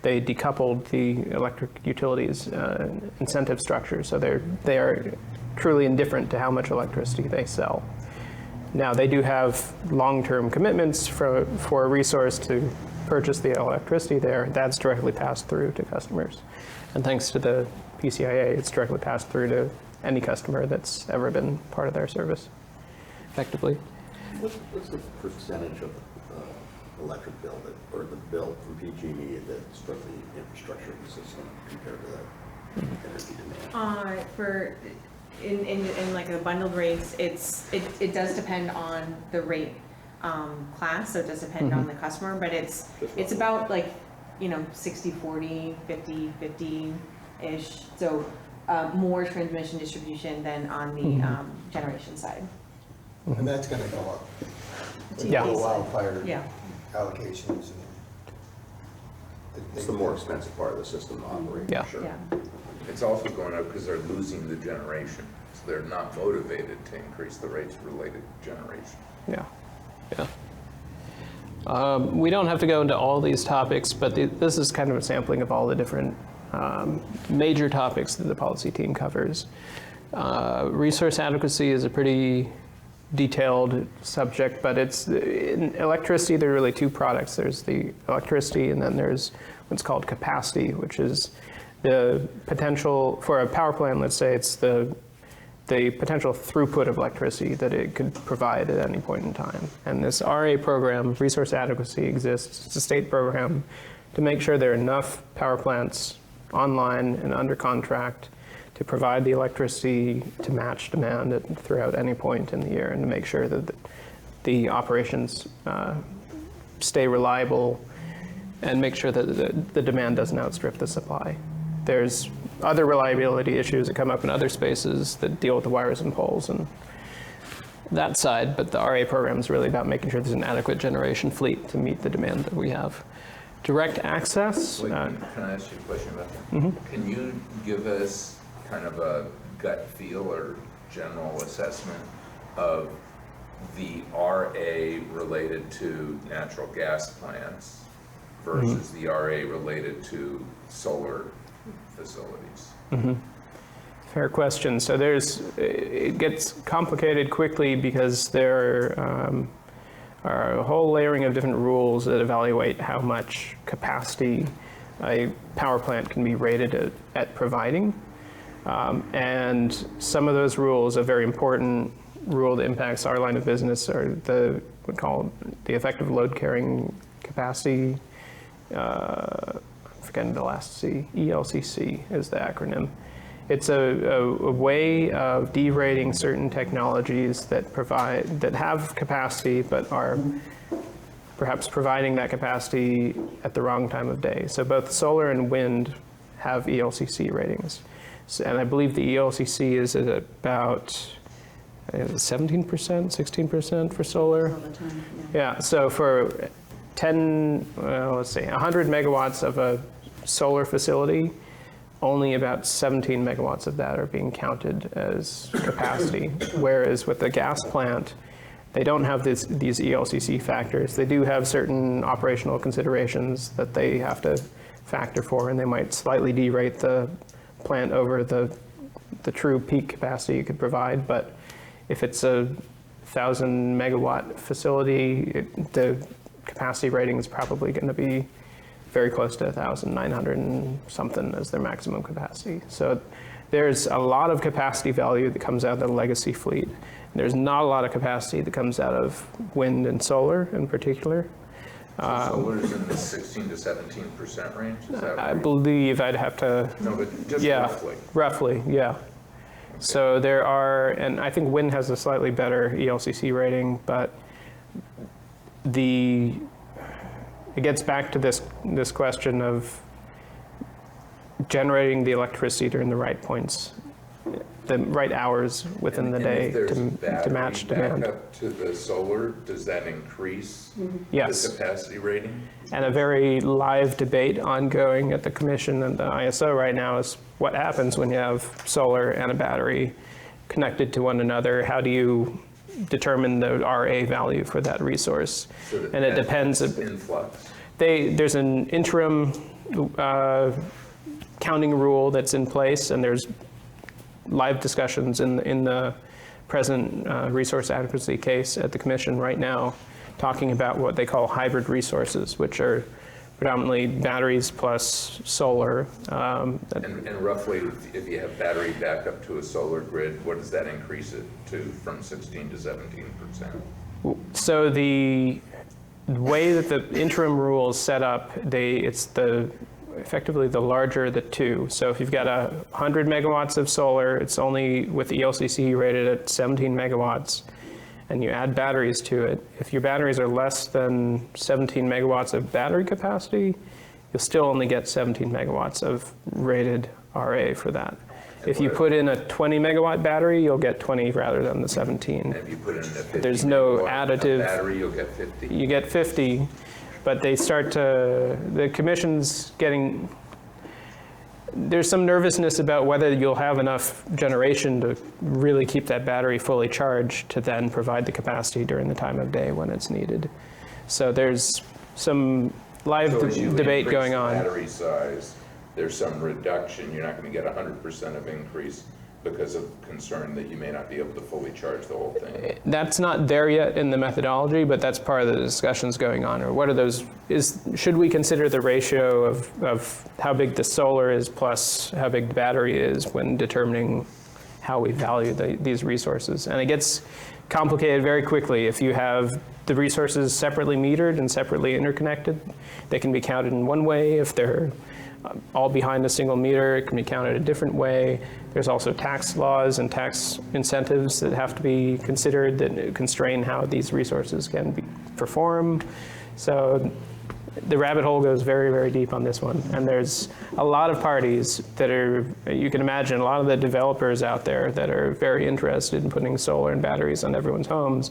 They decoupled the electric utilities incentive structure, so they are truly indifferent to how much electricity they sell. Now, they do have long-term commitments for a resource to purchase the electricity there. That's directly passed through to customers. And thanks to the PCIA, it's directly passed through to any customer that's ever been part of their service, effectively. What's the percentage of electric bill or the bill from PG&E that's from the infrastructure of the system compared to that energy demand? In like the bundled rates, it does depend on the rate class, so it does depend on the customer, but it's about like, 60-40, 50-50-ish, so more transmission distribution than on the generation side. And that's gonna go up. Yeah. The wildfire Yeah. allocations. It's the more expensive part of the system to operate, Yeah. for sure. Yeah. It's also going up because they're losing the generation, so they're not motivated to increase the rates related to generation. Yeah. We don't have to go into all these topics, but this is kind of a sampling of all the different major topics that the policy team covers. Resource adequacy is a pretty detailed subject, but in electricity, there are really two products. There's the electricity, and then there's what's called capacity, which is the potential for a power plant. Let's say it's the potential throughput of electricity that it could provide at any point in time. And this RA program, resource adequacy, exists. It's a state program to make sure there are enough power plants online and under contract to provide the electricity to match demand throughout any point in the year, and to make sure that the operations stay reliable and make sure that the demand doesn't outstrip the supply. There's other reliability issues that come up in other spaces that deal with the wires and poles and that side, but the RA program is really about making sure there's an adequate generation fleet to meet the demand that we have. Direct access. Wait, can I ask you a question about that? Can you give us kind of a gut feel or general assessment of the RA related to natural gas plants versus the RA related to solar facilities? Fair question. So it gets complicated quickly because there are a whole layering of different rules that evaluate how much capacity a power plant can be rated at providing. And some of those rules, a very important rule that impacts our line of business, are what we call the effective load carrying capacity. I'm forgetting the last C. ELCC is the acronym. It's a way of derating certain technologies that have capacity but are perhaps providing that capacity at the wrong time of day. So both solar and wind have ELCC ratings. And I believe the ELCC is at about 17%, 16% for solar. All the time, Yeah, so for 100 megawatts of a solar facility, only about 17 megawatts of that are being counted as capacity. Whereas with the gas plant, they don't have these ELCC factors. They do have certain operational considerations that they have to factor for, and they might slightly derate the plant over the true peak capacity you could provide. But if it's a 1,000 megawatt facility, the capacity rating is probably going to be very close to 1,900 and something as their maximum capacity. So there's a lot of capacity value that comes out of the legacy fleet. There's not a lot of capacity that comes out of wind and solar in particular. Solar is in the 16 to 17% range, is that I right? believe I'd have to, No, but just yeah, roughly. roughly, yeah. So there are, and I think wind has a slightly better ELCC rating, but it gets back to this question of generating the electricity during the right points, the right hours within the day to match demand. And if there's battery backup to the solar, does that increase Yes. the capacity rating? And a very live debate ongoing at the commission and the ISO right now is what happens when you have solar and a battery connected to one another. How do you determine the RA value for that resource? So that And it depends. Influx. There's an interim counting rule that's in place, and there's live discussions in the present resource adequacy case at the commission right now, talking about what they call hybrid resources, which are predominantly batteries plus solar. And roughly, if you have battery backup to a solar grid, what does that increase it to from 16 to 17%? So the way that the interim rule is set up, it's effectively the larger the two. So if you've got 100 megawatts of solar, it's only with ELCC rated at 17 megawatts, and you add batteries to it. If your batteries are less than 17 megawatts of battery capacity, you'll still only get 17 megawatts of rated RA for that. If you put in a 20 megawatt battery, you'll get 20 rather than the 17. And if you put in a 50 There's no megawatt additive. battery, you'll get 50. You get 50, but the commission's getting, there's some nervousness about whether you'll have enough generation to really keep that battery fully charged to then provide the capacity during the time of day when it's needed. So there's some live So as you debate increase going the on. battery size, there's some reduction. You're not going to get 100% of increase because of concern that you may not be able to fully charge the whole thing. That's not there yet in the methodology, but that's part of the discussions going on. Or what are those, should we consider the ratio of how big the solar is plus how big the battery is when determining how we value these resources? And it gets complicated very quickly. If you have the resources separately metered and separately interconnected, they can be counted in one way. If they're all behind a single meter, it can be counted a different way. There's also tax laws and tax incentives that have to be considered that constrain how these resources can be performed. So the rabbit hole goes very, very deep on this one. And there's a lot of parties that are, you can imagine, a lot of the developers out there that are very interested in putting solar and batteries on everyone's homes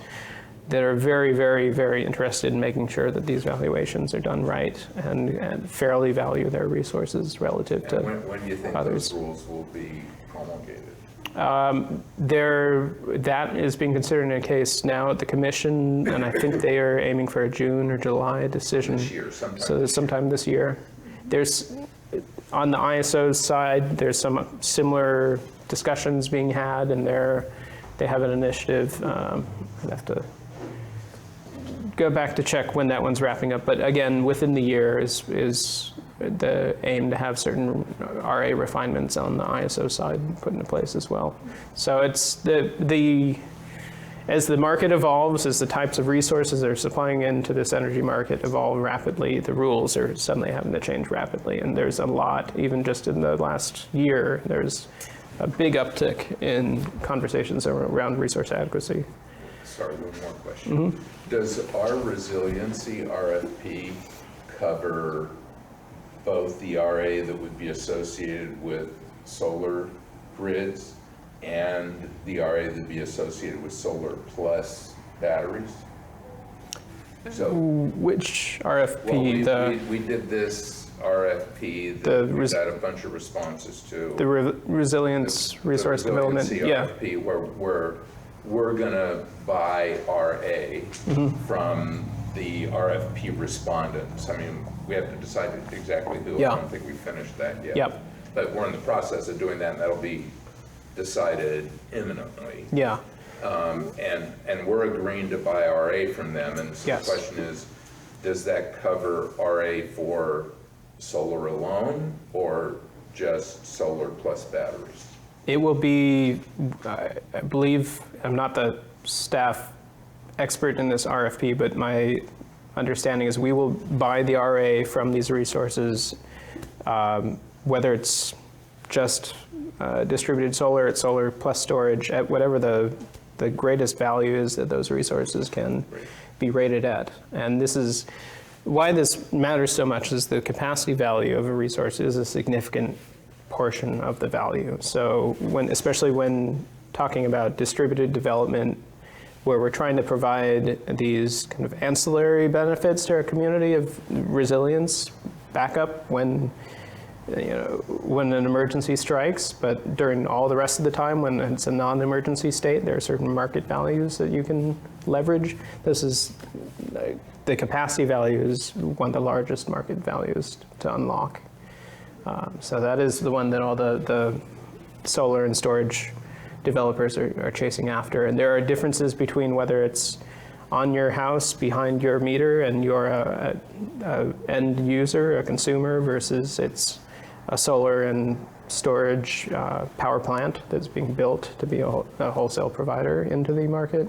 that are very, very, very interested in making sure that these valuations are done right and fairly value their resources relative to And when do you think others. those rules will be promulgated? That is being considered in a case now at the commission, and I think they are aiming for a June or July decision. This year, sometime So this sometime this year. There's, on the ISO's side, there's some similar discussions being had, and they have an initiative. I'd have to go back to check when that one's wrapping up. But again, within the year is the aim to have certain RA refinements on the ISO side put into place as well. So it's as the market evolves, as the types of resources that are supplying into this energy market evolve rapidly, the rules are suddenly having to change rapidly. And there's a lot, even just in the last year, there's a big uptick in conversations around resource adequacy. Sorry, one more question. Does our resiliency RFP cover both the RA that would be associated with solar grids and the RA that would be associated with solar plus batteries? So, Which RFP? well, we did this RFP that we got a bunch of responses to. The resilience resource development, resiliency yeah. RFP where we're gonna buy RA from the RFP respondents. I mean, we have to decide exactly who. Yeah. I don't think we finished that yet. Yep. But we're in the process of doing that, and that'll be decided imminently. Yeah. And we're agreeing to buy RA from them, and so Yes. the question is, does that cover RA for solar alone, or just solar plus batteries? It will be, I believe, I'm not the staff expert in this RFP, but my understanding is we will buy the RA from these resources, whether it's just distributed solar, at solar plus storage, at whatever the greatest value is that those resources can be rated at. And this is why this matters so much, is the capacity value of a resource is a significant portion of the value. So especially when talking about distributed development, where we're trying to provide these kind of ancillary benefits to our community of resilience, backup when an emergency strikes, but during all the rest of the time when it's a non-emergency state, there are certain market values that you can leverage. This is, the capacity value is one of the largest market values to unlock. So that is the one that all the solar and storage developers are chasing after. And there are differences between whether it's on your house, behind your meter, and you're a end user, a consumer, versus it's a solar and storage power plant that's being built to be a wholesale provider into the market.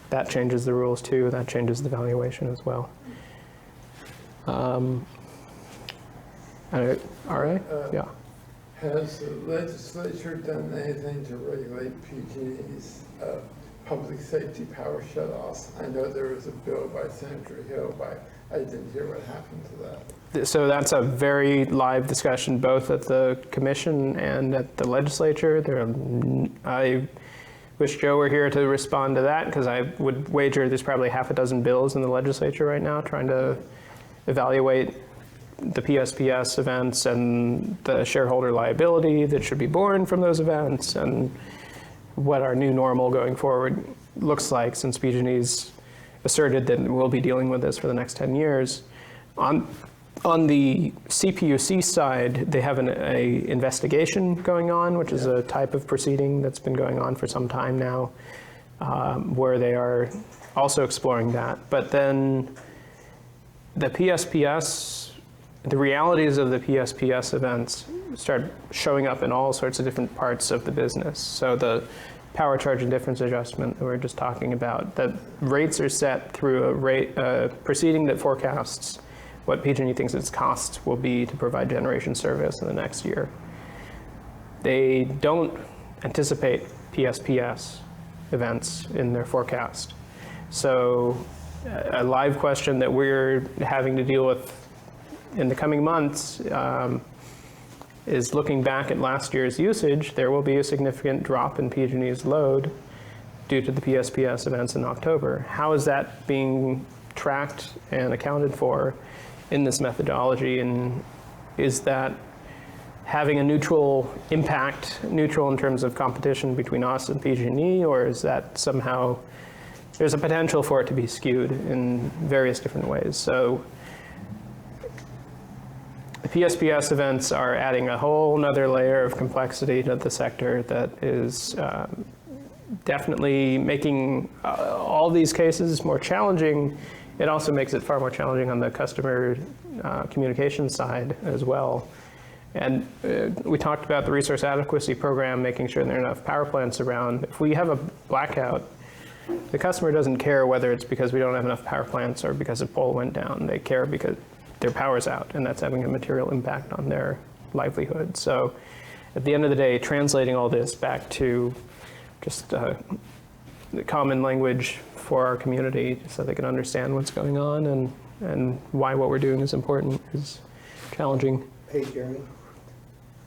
That changes the rules too. That changes the valuation as well. RA? Yeah. Has the legislature done anything to regulate PG&E's public safety power shutoffs? I know there was a bill by Senator Hill, but I didn't hear what happened to that. So that's a very live discussion, both at the commission and at the legislature. I wish Joe were here to respond to that, because I would wager there's probably half a dozen bills in the legislature right now trying to evaluate the PSPS events and the shareholder liability that should be borne from those events, and what our new normal going forward looks like, since PG&E's asserted that we'll be dealing with this for the next 10 years. On the CPUC side, they have an investigation going on, which is a type of proceeding that's been going on for some time now, where they are also exploring that. But then the PSPS, the realities of the PSPS events start showing up in all sorts of different parts of the business. So the power charge and difference adjustment that we were just talking about, that rates are set through a proceeding that forecasts what PG&E thinks its costs will be to provide generation service in the next year. They don't anticipate PSPS events in their forecast. So a live question that we're having to deal with in the coming months is looking back at last year's usage. There will be a significant drop in PG&E's load due to the PSPS events in October. How is that being tracked and accounted for in this methodology? And is that having a neutral impact, neutral in terms of competition between us and PG&E, or is that somehow, there's a potential for it to be skewed in various different ways? So the PSPS events are adding a whole nother layer of complexity to the sector that is definitely making all these cases more challenging. It also makes it far more challenging on the customer communication side as well. And we talked about the resource adequacy program, making sure there are enough power plants around. If we have a blackout, the customer doesn't care whether it's because we don't have enough power plants or because a pole went down. They care because their power's out, and that's having a material impact on their livelihood. So at the end of the day, translating all this back to just the common language for our community so they can understand what's going on and why what we're doing is important is challenging. Hey, Jeremy,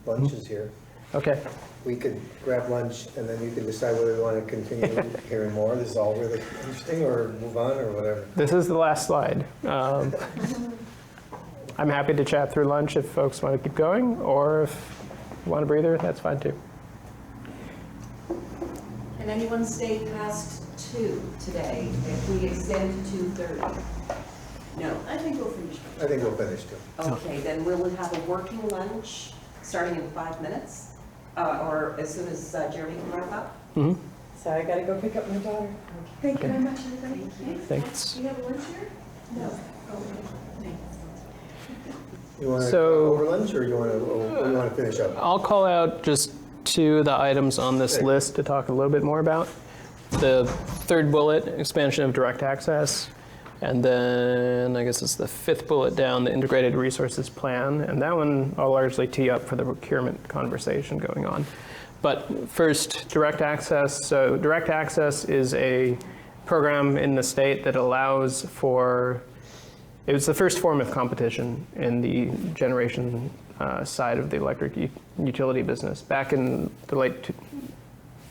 lunch is here. Okay. We could grab lunch and then you can decide whether you want to continue hearing more. This is all really interesting, or move on, or whatever. This is the last slide. I'm happy to chat through lunch if folks want to keep going, or if you want a breather, that's fine too. Can anyone stay past 2 today if we extend to 2:30? No. I think we'll finish. I think we'll finish too. Okay, then we'll have a working lunch starting in 5 minutes, or as soon as Jeremy can wrap up. Mm-hmm. So I gotta go pick up my daughter. Thank you very much, everybody. Thanks. Do you have lunch here? No. You want to So- go over lunch, or you want to finish up? I'll call out just 2 of the items on this list to talk a little bit more about. The third bullet, expansion of direct access. And then I guess it's the fifth bullet down, the integrated resources plan. And that one I'll largely tee up for the procurement conversation going on. But first, direct access. So direct access is a program in the state that allows for, it was the first form of competition in the generation side of the electric utility business. Back in the late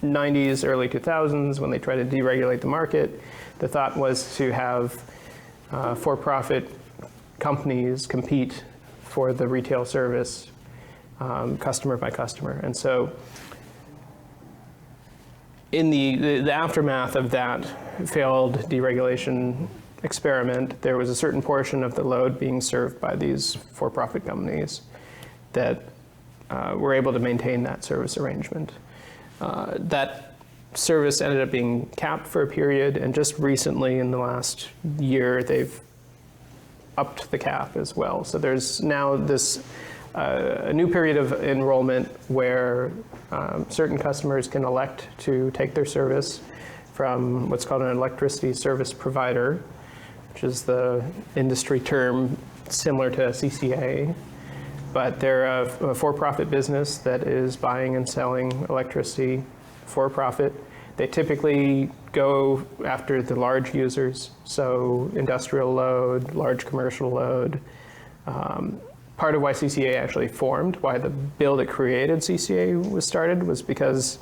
90s, early 2000s, when they tried to deregulate the market, the thought was to have for-profit companies compete for the retail service, customer by customer. And so in the aftermath of that failed deregulation experiment, there was a certain portion of the load being served by these for-profit companies that were able to maintain that service arrangement. That service ended up being capped for a period, and just recently, in the last year, they've upped the cap as well. So there's now this a new period of enrollment where certain customers can elect to take their service from what's called an electricity service provider, which is the industry term similar to CCA. But they're a for-profit business that is buying and selling electricity for profit. They typically go after the large users, so industrial load, large commercial load. Part of why CCA actually formed, why the bill that created CCA was started, was because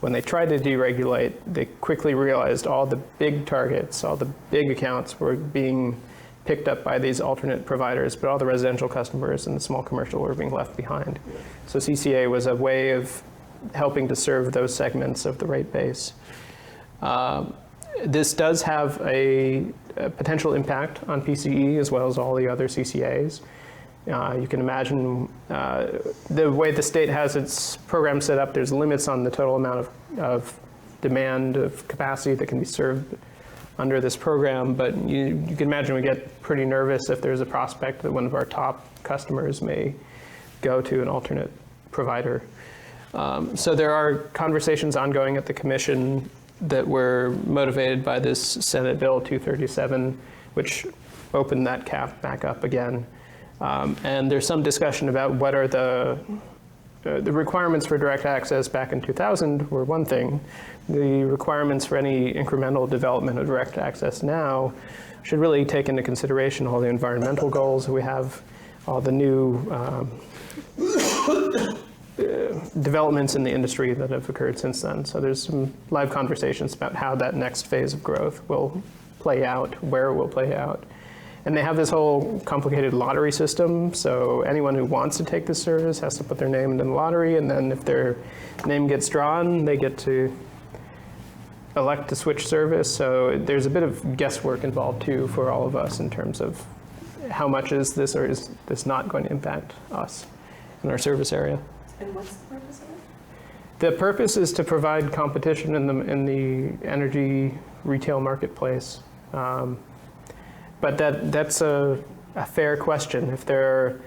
when they tried to deregulate, they quickly realized all the big targets, all the big accounts were being picked up by these alternate providers, but all the residential customers and the small commercial were being left behind. So CCA was a way of helping to serve those segments of the rate base. This does have a potential impact on PCE as well as all the other CCAs. You can imagine the way the state has its program set up, there's limits on the total amount of demand, of capacity that can be served under this program, but you can imagine we get pretty nervous if there's a prospect that one of our top customers may go to an alternate provider. So there are conversations ongoing at the commission that were motivated by this Senate Bill 237, which opened that cap back up again. And there's some discussion about what are the requirements for direct access back in 2000 were one thing. The requirements for any incremental development of direct access now should really take into consideration all the environmental goals we have, all the new developments in the industry that have occurred since then. So there's some live conversations about how that next phase of growth will play out, where it will play out. And they have this whole complicated lottery system, so anyone who wants to take this service has to put their name in the lottery, and then if their name gets drawn, they get to elect to switch service. So there's a bit of guesswork involved too for all of us in terms of how much is this or is this not going to impact us in our service area. And what's the purpose of it? The purpose is to provide competition in the energy retail marketplace. But that's a fair question. If they're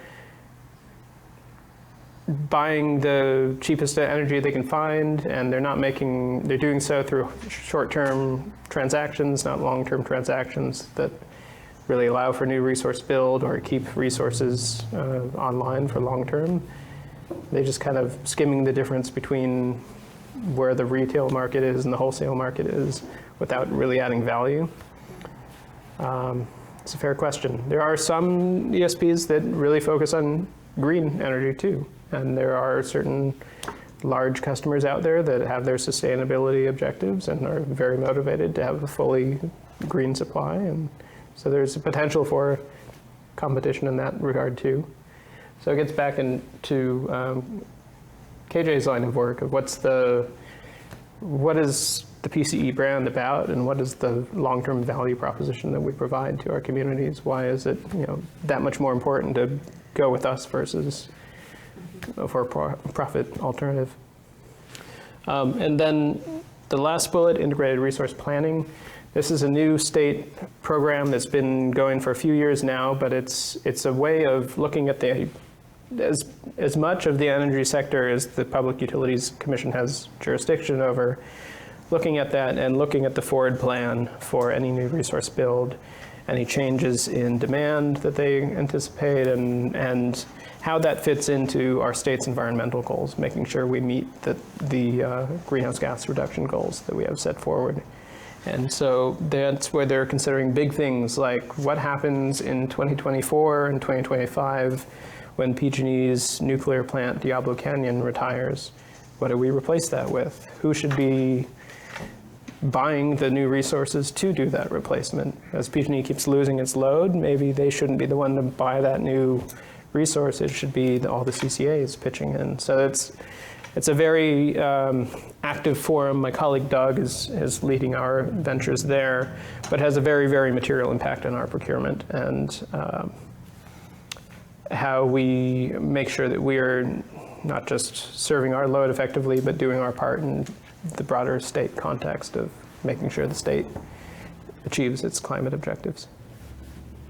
buying the cheapest energy they can find and they're doing so through short-term transactions, not long-term transactions that really allow for new resource build or keep resources online for long-term, they just kind of skimming the difference between where the retail market is and the wholesale market is without really adding value. It's a fair question. There are some ESPs that really focus on green energy too. And there are certain large customers out there that have their sustainability objectives and are very motivated to have a fully green supply. And so there's a potential for competition in that regard too. So it gets back into KJ's line of work of what is the PCE brand about, and what is the long-term value proposition that we provide to our communities? Why is it that much more important to go with us versus a for-profit alternative? And then the last bullet, integrated resource planning. This is a new state program that's been going for a few years now, but it's a way of looking at as much of the energy sector as the Public Utilities Commission has jurisdiction over, looking at that and looking at the forward plan for any new resource build any changes in demand that they anticipate, and how that fits into our state's environmental goals, making sure we meet the greenhouse gas reduction goals that we have set forward. And so that's where they're considering big things like what happens in 2024 and 2025 when PG&E's nuclear plant Diablo Canyon retires. What do we replace that with? Who should be buying the new resources to do that replacement? As PG&E keeps losing its load, maybe they shouldn't be the one to buy that new resource. It should be all the CCAs pitching in. So it's a very active forum. My colleague Doug is leading our ventures there, but has a very, very material impact on our procurement and how we make sure that we are not just serving our load effectively, but doing our part in the broader state context of making sure the state achieves its climate objectives.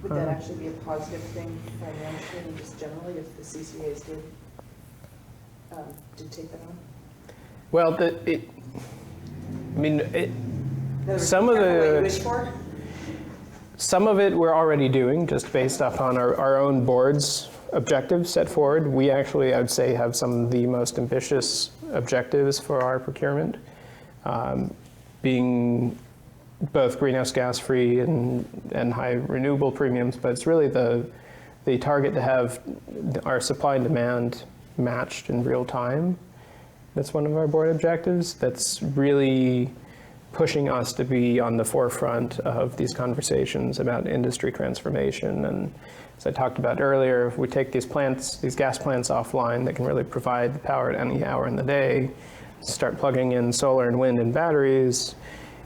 Would that actually be a positive thing financially and just generally if the CCAs did take that on? Well, some of What you the wish for? some of it we're already doing just based upon our own board's objectives set forward. We actually, I would say, have some of the most ambitious objectives for our procurement, being both greenhouse gas free and high renewable premiums, but it's really the target to have our supply and demand matched in real time. That's one of our board objectives. That's really pushing us to be on the forefront of these conversations about industry transformation. And as I talked about earlier, if we take these gas plants offline that can really provide the power at any hour in the day, start plugging in solar and wind and batteries,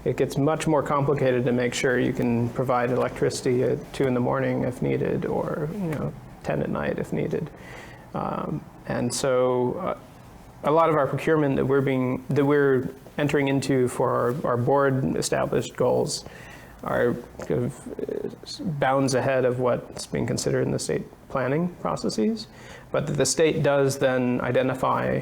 it gets much more complicated to make sure you can provide electricity at 2 in the morning if needed, or 10 at night if needed. And so a lot of our procurement that we're entering into for our board established goals are kind of bounds ahead of what's being considered in the state planning processes, but the state does then identify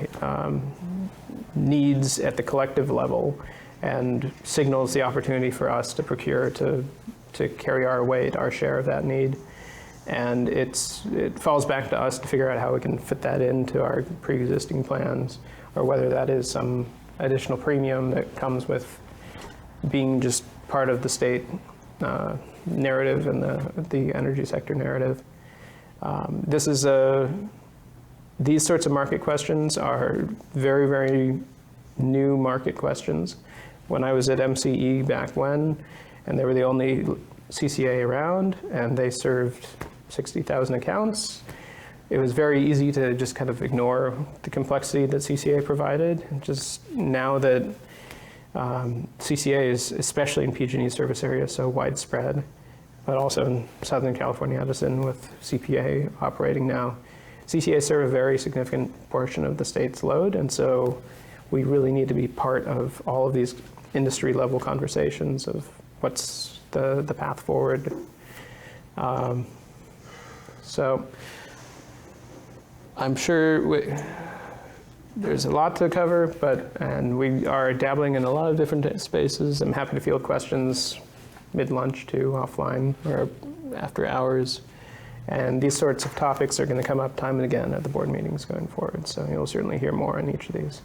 needs at the collective level and signals the opportunity for us to procure to carry our weight, our share of that need. And it falls back to us to figure out how we can fit that into our pre-existing plans, or whether that is some additional premium that comes with being just part of the state narrative and the energy sector narrative. These sorts of market questions are very, very new market questions. When I was at MCE back when, and they were the only CCA around, and they served 60,000 accounts, it was very easy to just kind of ignore the complexity that CCA provided. And just now that CCA is, especially in PG&E service area, so widespread, but also in Southern California, Edison with CPA operating now, CCA serve a very significant portion of the state's load, and so we really need to be part of all of these industry level conversations of what's the path forward. So I'm sure there's a lot to cover, and we are dabbling in a lot of different spaces. I'm happy to field questions mid-lunch too, offline or after hours. And these sorts of topics are going to come up time and again at the board meetings going forward. So you'll certainly hear more on each of these.